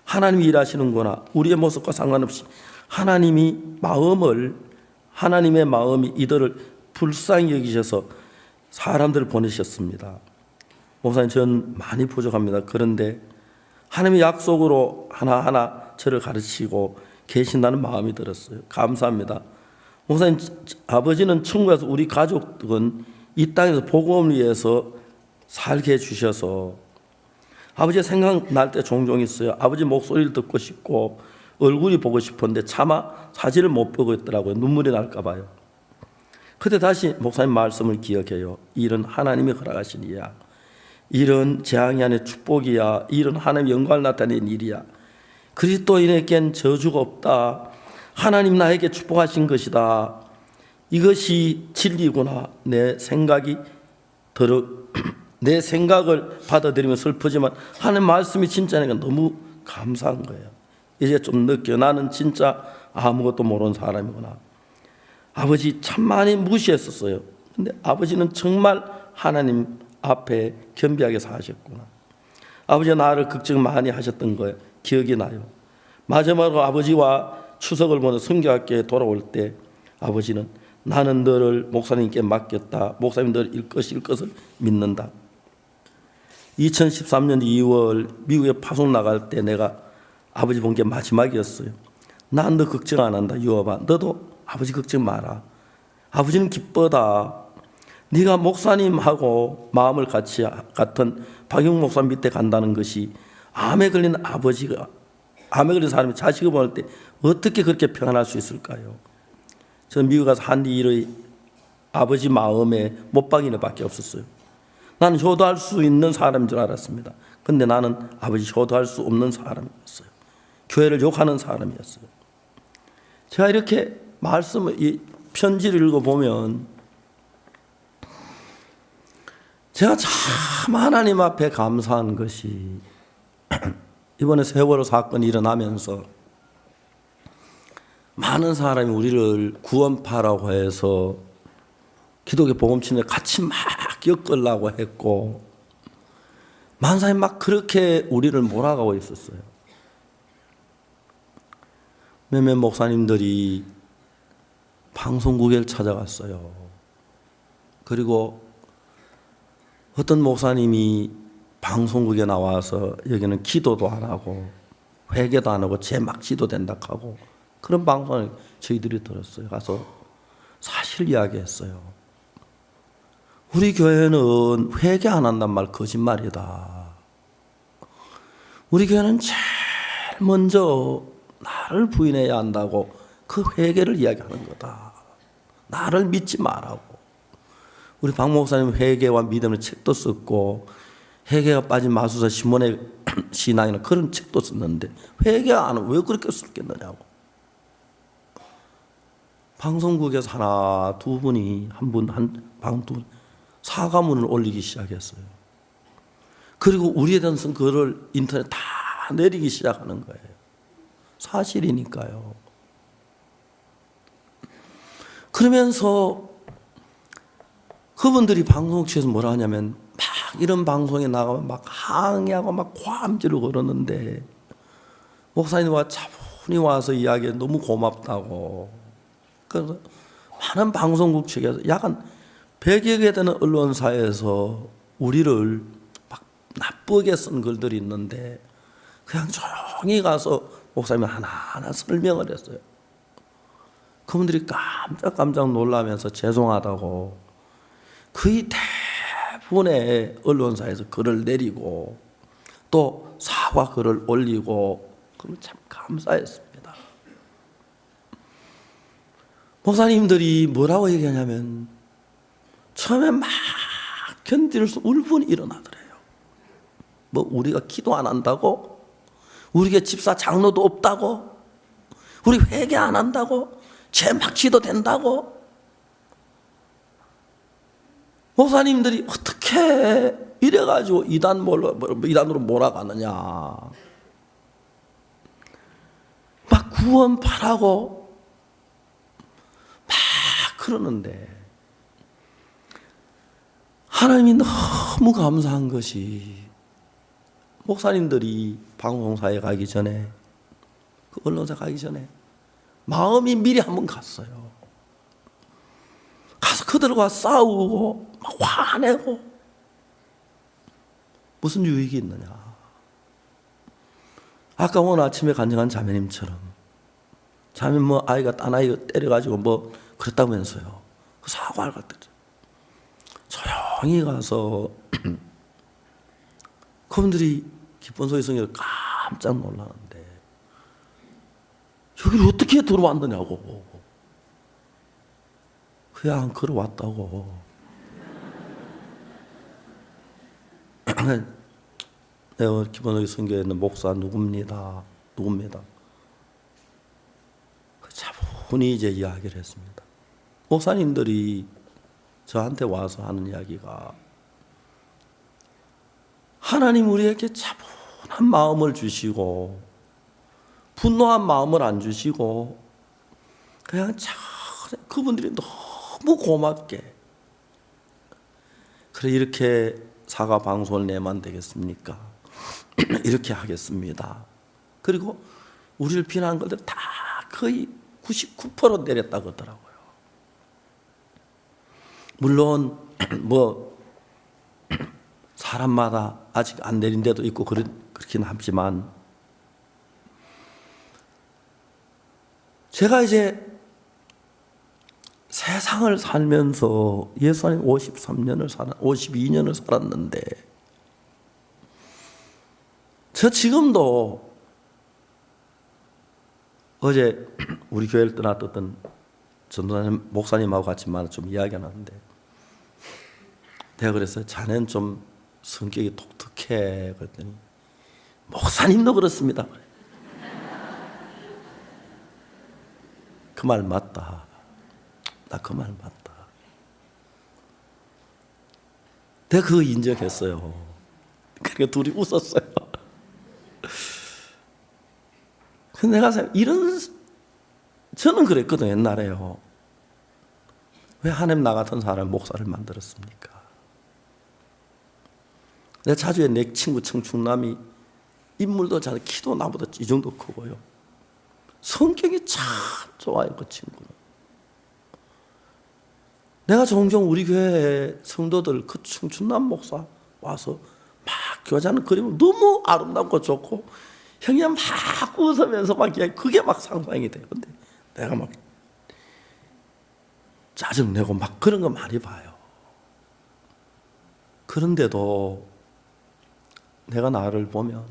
하나님이 일하시는구나. 우리의 모습과 상관없이 하나님의 마음이 이들을 불쌍히 여기셔서 사람들을 보내셨습니다. 목사님 전 많이 부족합니다. 그런데 하나님의 약속으로 하나하나 저를 가르치고 계신다는 마음이 들었어요. 감사합니다. 목사님 아버지는 천국에서 우리 가족은 이 땅에서 복음을 위해서 살게 해주셔서 아버지의 생각날 때 종종 있어요. 아버지 목소리를 듣고 싶고 얼굴이 보고 싶은데 차마 사진을 못 보고 있더라고요. 눈물이 날까 봐요. 그때 다시 목사님 말씀을 기억해요. 이런 하나님이 허락하신 일이야. 이런 재앙이 아닌 축복이야. 이런 하나님의 영광을 나타내는 일이야. 그리스도인에겐 저주가 없다. 하나님 나에게 축복하신 것이다. 이것이 진리구나. 내 생각을 받아들이면 슬프지만 하나님 말씀이 진짜니까 너무 감사한 거예요. 이제 좀 느껴. 나는 진짜 아무것도 모르는 사람이구나. 아버지 참 많이 무시했었어요. 근데 아버지는 정말 하나님 앞에 겸비하게 사셨구나. 아버지가 나를 걱정 많이 하셨던 거예요. 기억이 나요. 마지막으로 아버지와 추석을 보내 선교학교에 돌아올 때 아버지는 나는 너를 목사님께 맡겼다. 목사님 너를 일것일 것을 믿는다. 2013년 2월 미국에 파송 나갈 때 내가 아버지 본 게 마지막이었어요. 난 너 걱정 안 한다. 유아봐. 너도 아버지 걱정 마라. 아버지는 기뻐다. 네가 목사님하고 마음을 같이 같은 박용 목사 밑에 간다는 것이 암에 걸린 사람이 자식을 보낼 때 어떻게 그렇게 평안할 수 있을까요? 저는 미국 가서 한 일의 아버지 마음에 못박이는 밖에 없었어요. 나는 효도할 수 있는 사람인 줄 알았습니다. 근데 나는 아버지 효도할 수 없는 사람이었어요. 교회를 욕하는 사람이었어요. 제가 이렇게 이 편지를 읽어보면 제가 참 하나님 앞에 감사한 것이 이번에 세월호 사건이 일어나면서 많은 사람이 우리를 구원파라고 해서 기독교 복음친에 같이 막 엮으려고 했고 많은 사람이 막 그렇게 우리를 몰아가고 있었어요. 몇몇 목사님들이 방송국에 찾아갔어요. 그리고 어떤 목사님이 방송국에 나와서 여기는 기도도 안 하고 회개도 안 하고 제막 지도된다 하고 그런 방송을 저희들이 들었어요. 가서 사실 이야기했어요. 우리 교회는 회개 안 한단 말 거짓말이다. 우리 교회는 제일 먼저 나를 부인해야 한다고 그 회개를 이야기하는 거다. 나를 믿지 말라고. 우리 박 목사님 회개와 믿음의 책도 썼고 회개가 빠진 마수사 시몬의 신앙이나 그런 책도 썼는데 회개 안 하면 왜 그렇게 썼겠느냐고. 방송국에서 하나 두 분이 두 분 사과문을 올리기 시작했어요. 그리고 우리에 대해서는 그거를 인터넷 다 내리기 시작하는 거예요. 사실이니까요. 그러면서 그분들이 방송국에서 뭐라 하냐면 막 이런 방송에 나가면 막 항의하고 막 고함지르고 그러는데 목사님과 차분히 와서 이야기해 너무 고맙다고. 그래서 많은 방송국 측에서 약간 100여 개 되는 언론사에서 우리를 막 나쁘게 쓴 글들이 있는데 그냥 조용히 가서 목사님이 하나하나 설명을 했어요. 그분들이 깜짝 놀라면서 죄송하다고 거의 대부분의 언론사에서 글을 내리고 또 사과 글을 올리고 그러면 참 감사했습니다. 목사님들이 뭐라고 얘기하냐면 처음에 막 견딜 수 울분이 일어나더래요. 뭐 우리가 기도 안 한다고? 우리가 집사 장로도 없다고? 우리 회개 안 한다고? 죄 막 지도된다고? 목사님들이 어떻게 이래가지고 이단으로 몰아가느냐. 막 구원파라고 막 그러는데 하나님이 너무 감사한 것이 목사님들이 방송사에 가기 전에 그 언론사 가기 전에 마음이 미리 한번 갔어요. 가서 그들과 싸우고 막 화내고 무슨 유익이 있느냐. 아까 오늘 아침에 간증한 자매님처럼 자매 뭐 아이가 딴 아이가 때려가지고 뭐 그랬다면서요. 그 사과할 것 같아요. 조용히 가서 그분들이 기쁜 소리 성경을 깜짝 놀라는데 여기를 어떻게 들어왔느냐고. 그냥 걸어왔다고. 내가 기쁜 소리 성경에 있는 목사 누굽니다. 차분히 이제 이야기를 했습니다. 목사님들이 저한테 와서 하는 이야기가 하나님 우리에게 차분한 마음을 주시고 분노한 마음을 안 주시고 그냥 그분들이 너무 고맙게 그래 이렇게 사과 방송을 내면 되겠습니까? 이렇게 하겠습니다. 그리고 우리를 비난한 것들 다 거의 99% 내렸다고 하더라고요. 물론 뭐 사람마다 아직 안 내린 데도 있고 그렇긴 하지만 제가 이제 세상을 살면서 예수님 52년을 살았는데 저 지금도 어제 우리 교회를 떠났던 전도사님 목사님하고 같이 만나 좀 이야기하는데 내가 그랬어요. 자네는 좀 성격이 독특해. 그랬더니 목사님도 그렇습니다. 그 말 맞다. 나 그 말 맞다. 내가 그거 인정했어요. 그러니까 둘이 웃었어요. 근데 내가 저는 그랬거든 옛날에요. 왜 하나님 나 같은 사람 목사를 만들었습니까? 내가 자주에 내 친구 청춘남이 인물도 잘 키도 나보다 이 정도 크고요. 성격이 참 좋아요 그 친구는. 내가 종종 우리 교회 성도들 그 청춘남 목사 와서 막 교제하는 그림은 너무 아름답고 좋고 형이 막 웃으면서 막 그게 막 상상이 돼요. 근데 내가 막 짜증내고 막 그런 거 많이 봐요. 그런데도 내가 나를 보면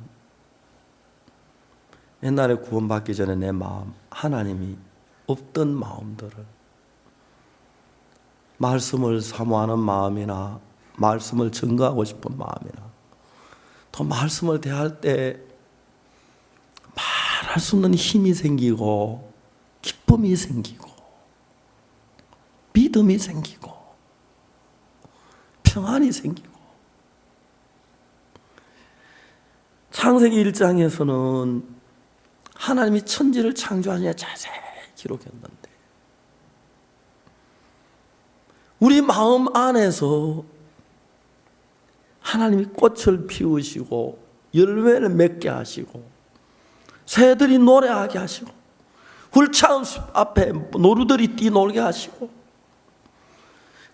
옛날에 구원받기 전에 내 마음, 하나님이 없던 마음들을 말씀을 사모하는 마음이나 말씀을 증거하고 싶은 마음이나 또 말씀을 대할 때 말할 수 없는 힘이 생기고 기쁨이 생기고 믿음이 생기고 평안이 생기고 창세기 1장에서는 하나님이 천지를 창조하시냐 자세히 기록했는데 우리 마음 안에서 하나님이 꽃을 피우시고 열매를 맺게 하시고 새들이 노래하게 하시고 훌창 숲 앞에 노루들이 뛰놀게 하시고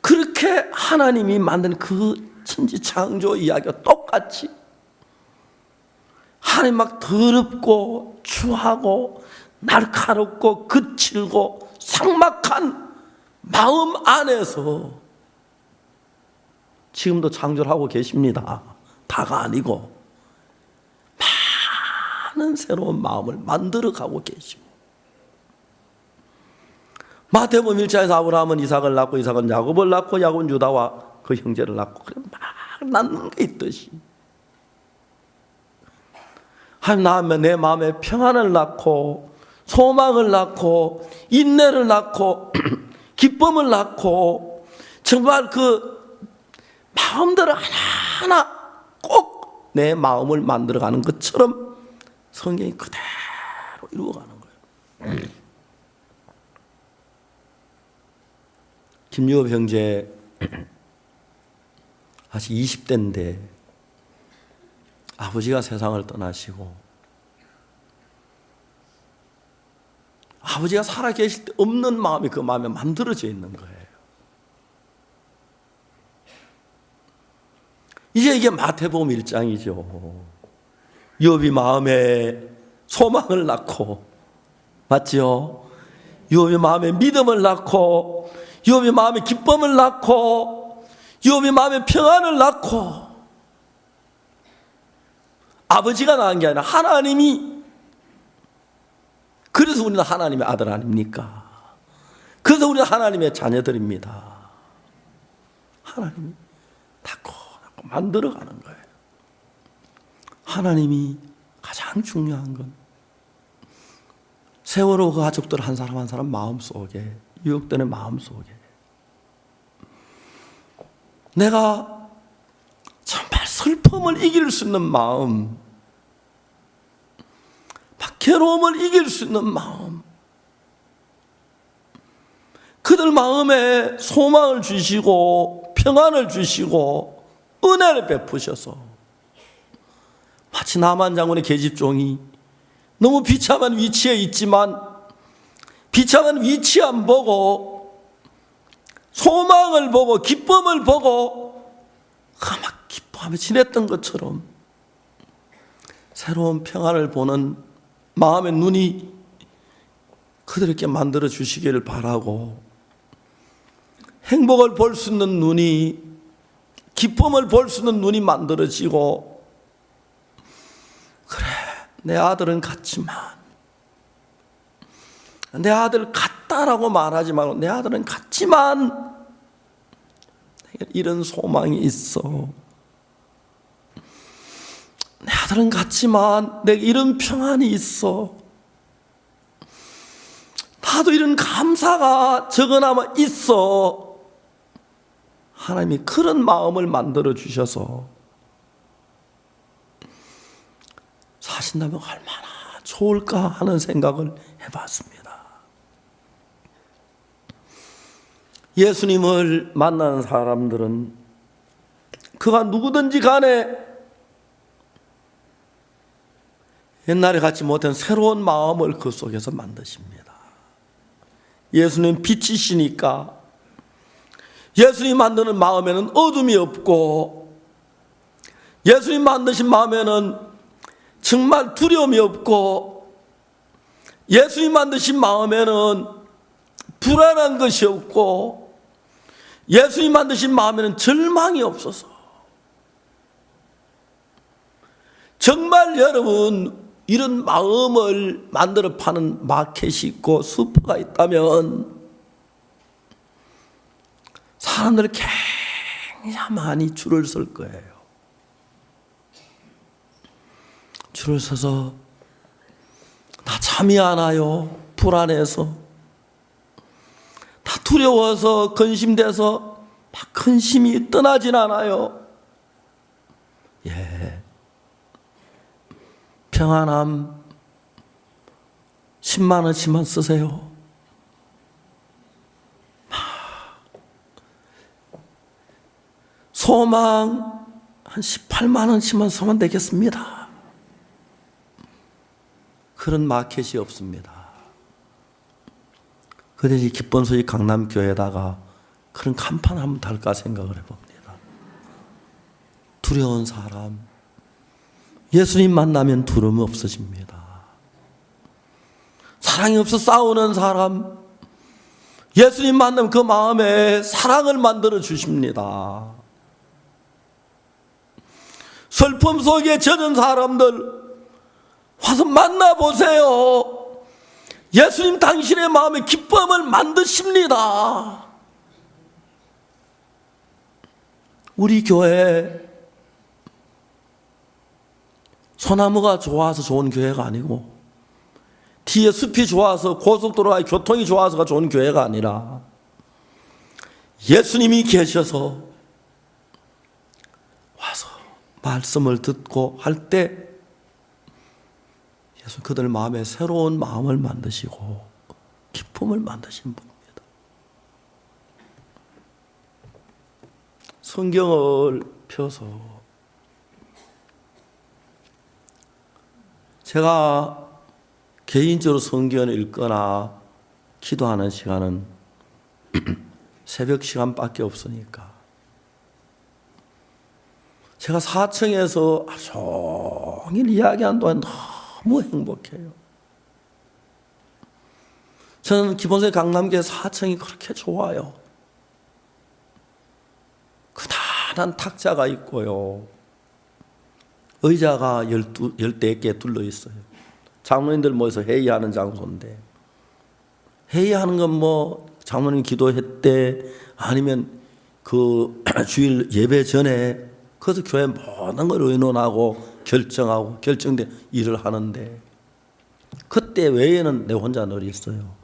그렇게 하나님이 만든 그 천지 창조 이야기가 똑같이 하나님 막 더럽고 추하고 날카롭고 거칠고 삭막한 마음 안에서 지금도 창조를 하고 계십니다. 다가 아니고 많은 새로운 마음을 만들어가고 계시고 마태복음 1장에서 아브라함은 이삭을 낳고 이삭은 야곱을 낳고 야곱은 유다와 그 형제를 낳고 그래 막 낳는 게 있듯이 하나님 낳으면 내 마음에 평안을 낳고 소망을 낳고 인내를 낳고 기쁨을 낳고 정말 그 마음대로 하나하나 꼭 내 마음을 만들어가는 것처럼 성경이 그대로 이루어가는 거예요. 김유업 형제 아직 20대인데 아버지가 세상을 떠나시고 아버지가 살아계실 때 없는 마음이 그 마음에 만들어져 있는 거예요. 이제 이게 마태복음 1장이죠. 욥이 마음에 소망을 낳고 맞죠? 욥이 마음에 믿음을 낳고 욥이 마음에 기쁨을 낳고 욥이 마음에 평안을 낳고, 아버지가 낳은 게 아니라 하나님이, 그래서 우리는 하나님의 아들 아닙니까? 그래서 우리는 하나님의 자녀들입니다. 하나님이 낳고 만들어가는 거예요. 하나님이 가장 중요한 건 세월호 그 가족들 한 사람 한 사람 마음속에, 유혹되는 마음속에 내가 정말 슬픔을 이길 수 있는 마음, 괴로움을 이길 수 있는 마음, 그들 마음에 소망을 주시고 평안을 주시고 은혜를 베푸셔서, 마치 나만 장군의 계집종이 너무 비참한 위치에 있지만 비참한 위치 안 보고 소망을 보고 기쁨을 보고 막 기뻐하며 지냈던 것처럼 새로운 평안을 보는 마음의 눈이 그들에게 만들어 주시기를 바라고, 행복을 볼 수 있는 눈이, 기쁨을 볼 수 있는 눈이 만들어지고, 그래 내 아들은 같지만, 내 아들 같다라고 말하지 말고 내 아들은 같지만 이런 소망이 있어. 내 아들은 같지만 내게 이런 평안이 있어. 나도 이런 감사가 적어나마 있어. 하나님이 그런 마음을 만들어 주셔서 사신다면 얼마나 좋을까 하는 생각을 해봤습니다. 예수님을 만나는 사람들은 그가 누구든지 간에 옛날에 갖지 못한 새로운 마음을 그 속에서 만드십니다. 예수님 빛이시니까 예수님 만드는 마음에는 어둠이 없고, 예수님 만드신 마음에는 정말 두려움이 없고, 예수님 만드신 마음에는 불안한 것이 없고, 예수님 만드신 마음에는 절망이 없어서, 정말 여러분 이런 마음을 만들어 파는 마켓이 있고 슈퍼가 있다면 사람들이 굉장히 많이 줄을 설 거예요. 줄을 서서 나 잠이 안 와요. 불안해서, 다 두려워서, 근심돼서 막 근심이 떠나진 않아요. 예, 평안함 10만 원치만 쓰세요. 소망 한 18만 원치만 쓰면 되겠습니다. 그런 마켓이 없습니다. 그런데 이 기쁜 소식 강남교회에다가 그런 간판 한번 달까 생각을 해봅니다. 두려운 사람, 예수님 만나면 두려움이 없어집니다. 사랑이 없어 싸우는 사람, 예수님 만나면 그 마음에 사랑을 만들어 주십니다. 슬픔 속에 젖은 사람들 와서 만나보세요. 예수님 당신의 마음에 기쁨을 만드십니다. 우리 교회 소나무가 좋아서 좋은 교회가 아니고, 뒤에 숲이 좋아서 고속도로와 교통이 좋아서가 좋은 교회가 아니라, 예수님이 계셔서 와서 말씀을 듣고 할 때 예수 그들 마음에 새로운 마음을 만드시고 기쁨을 만드신 분입니다. 성경을 펴서 제가 개인적으로 성경을 읽거나 기도하는 시간은 새벽 시간밖에 없으니까 제가 4층에서 하루 종일 이야기한 동안 너무 행복해요. 저는 기본적으로 강남교회 4층이 그렇게 좋아요. 그다 환한 탁자가 있고요. 의자가 14개 둘러 있어요. 장로님들 모여서 회의하는 장소인데, 회의하는 건 뭐 장로님 기도했대, 아니면 그 주일 예배 전에 그래서 교회 모든 걸 의논하고 결정하고 결정된 일을 하는데, 그때 외에는 내 혼자 늘 있어요.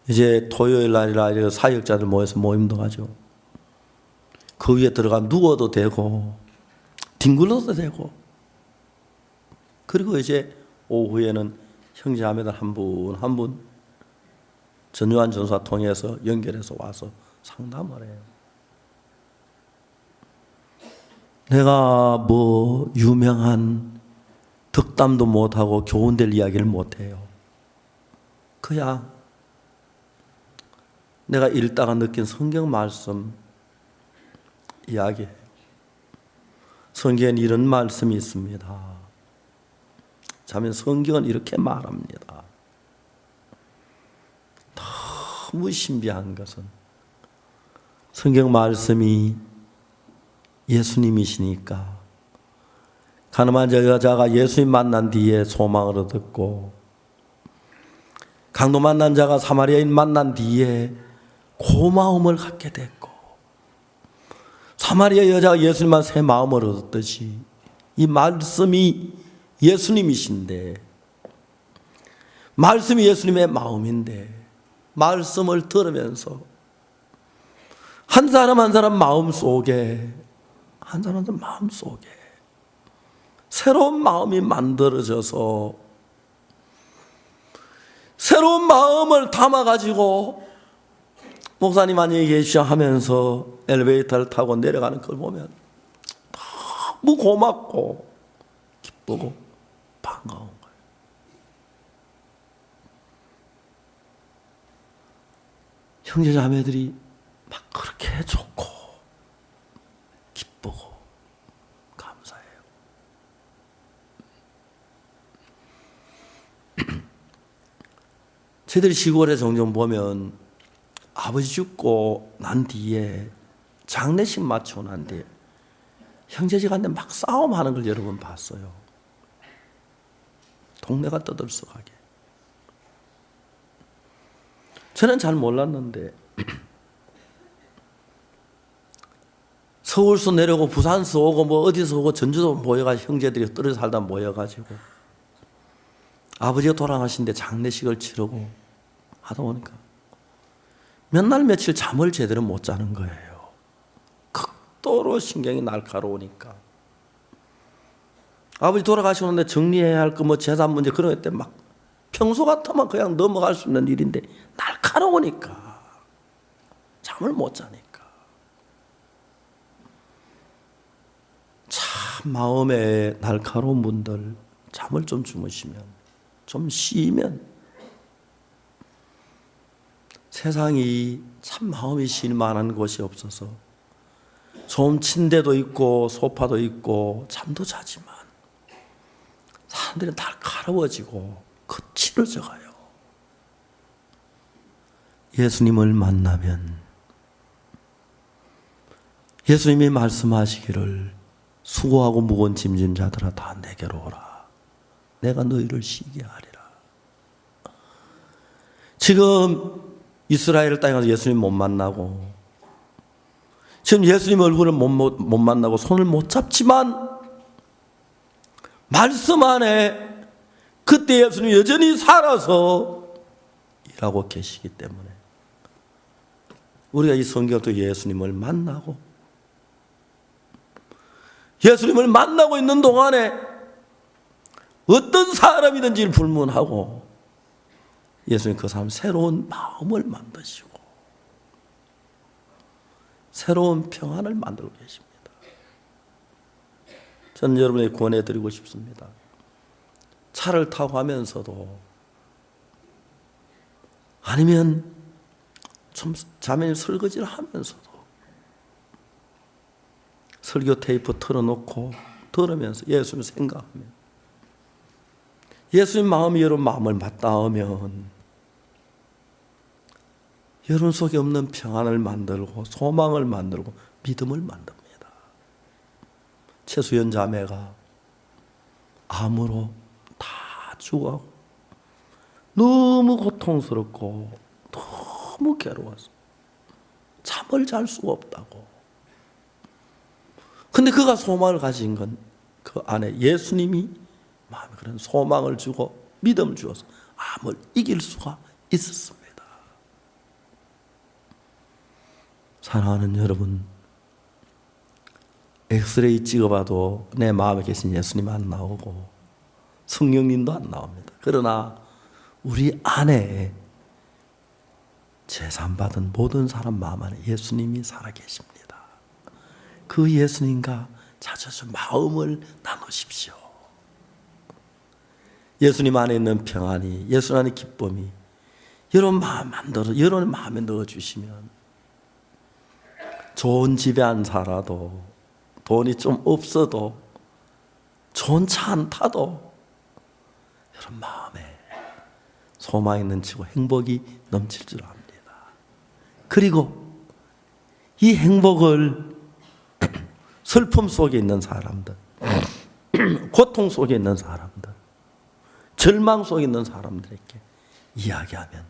이제 토요일 날이라 사역자들 모여서 모임도 가죠. 그 위에 들어가 누워도 되고 뒹굴러도 되고, 그리고 이제 오후에는 형제자매들 한 분 한 분 전요한 전사 통해서 연결해서 와서 상담을 해요. 내가 뭐 유명한 덕담도 못하고 교훈될 이야기를 못해요. 그냥 내가 읽다가 느낀 성경 말씀 이야기해요. 성경엔 이런 말씀이 있습니다. 자면 성경은 이렇게 말합니다. 너무 신비한 것은 성경 말씀이 예수님이시니까 가늠한 여자가 예수님 만난 뒤에 소망을 얻었고, 강도 만난 자가 사마리아인 만난 뒤에 고마움을 갖게 됐고, 사마리아 여자가 예수님만 새 마음을 얻었듯이 이 말씀이 예수님이신데, 말씀이 예수님의 마음인데, 말씀을 들으면서 한 사람 한 사람 마음속에 새로운 마음이 만들어져서 새로운 마음을 담아가지고 목사님 안녕히 계시오 하면서 엘리베이터를 타고 내려가는 걸 보면 너무 고맙고 기쁘고 반가운 거예요. 형제자매들이 막 그렇게 좋고 기쁘고 감사해요. 저희들이 시골에 종종 보면 아버지 죽고 난 뒤에 장례식 마치고 난 뒤에 형제지간에 막 싸움하는 걸 여러 번 봤어요. 동네가 떠들썩하게. 저는 잘 몰랐는데 서울서 내려오고 부산서 오고 뭐 어디서 오고 전주도 모여가지고 형제들이 떨어져 살다 모여가지고 아버지가 돌아가신데 장례식을 치르고 하다 보니까 몇 날 며칠 잠을 제대로 못 자는 거예요. 극도로 신경이 날카로우니까. 아버지 돌아가시는데 정리해야 할 거 뭐 재산 문제 그런 것 때문에 막 평소 같으면 그냥 넘어갈 수 있는 일인데 날카로우니까 잠을 못 자니까. 참 마음에 날카로운 분들 잠을 좀 주무시면, 좀 쉬면 세상이 참 마음이 쉴 만한 곳이 없어서 좋은 침대도 있고 소파도 있고 잠도 자지만 사람들이 날카로워지고 거칠어져 가요. 예수님을 만나면 예수님이 말씀하시기를 수고하고 무거운 짐진 자들아 다 내게로 오라. 내가 너희를 쉬게 하리라. 지금 이스라엘 땅에 가서 예수님 못 만나고, 지금 예수님 얼굴을 못 만나고 손을 못 잡지만 말씀 안에 그때 예수님 여전히 살아서 일하고 계시기 때문에 우리가 이 성경도 예수님을 만나고, 예수님을 만나고 있는 동안에 어떤 사람이든지 불문하고 예수님 그 사람 새로운 마음을 만드시고 새로운 평안을 만들고 계십니다. 저는 여러분에게 권해드리고 싶습니다. 차를 타고 가면서도 아니면 좀 자매님 설거지를 하면서도 설교 테이프 틀어놓고 들으면서 예수님 생각하면, 예수님 마음이 여러분 마음을 맞닿으면 여러분 속에 없는 평안을 만들고 소망을 만들고 믿음을 만듭니다. 최수연 자매가 암으로 다 죽어가고 너무 고통스럽고 너무 괴로워서 잠을 잘 수가 없다고. 근데 그가 소망을 가진 건 그 안에 예수님이 마음에 그런 소망을 주고 믿음을 주어서 암을 이길 수가 있었습니다. 사랑하는 여러분, 엑스레이 찍어봐도 내 마음에 계신 예수님 안 나오고 성령님도 안 나옵니다. 그러나 우리 안에 제산받은 모든 사람 마음 안에 예수님이 살아계십니다. 그 예수님과 자주 마음을 나누십시오. 예수님 안에 있는 평안이, 예수님 안에 기쁨이 여러분 마음에 넣어주시면 좋은 집에 안 살아도, 돈이 좀 없어도, 좋은 차 안 타도 여러분 마음에 소망이 넘치고 행복이 넘칠 줄 압니다. 그리고 이 행복을 슬픔 속에 있는 사람들, 고통 속에 있는 사람들, 절망 속에 있는 사람들에게 이야기하면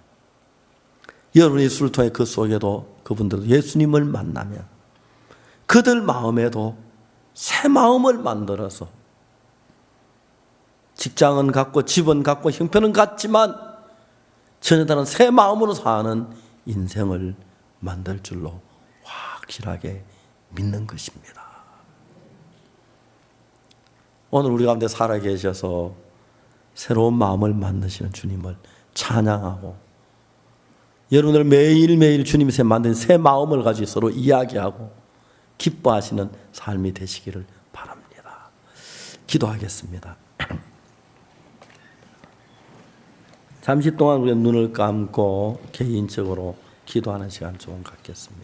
여러분의 입술을 통해 그 속에도 그분들도 예수님을 만나면 그들 마음에도 새 마음을 만들어서 직장은 같고 집은 같고 형편은 같지만 전혀 다른 새 마음으로 사는 인생을 만들 줄로 확실하게 믿는 것입니다. 오늘 우리 가운데 살아계셔서 새로운 마음을 만드시는 주님을 찬양하고 여러분들 매일매일 주님이 만든 새 마음을 가지고 서로 이야기하고 기뻐하시는 삶이 되시기를 바랍니다. 기도하겠습니다. 잠시 동안 우리가 눈을 감고 개인적으로 기도하는 시간 좀 갖겠습니다.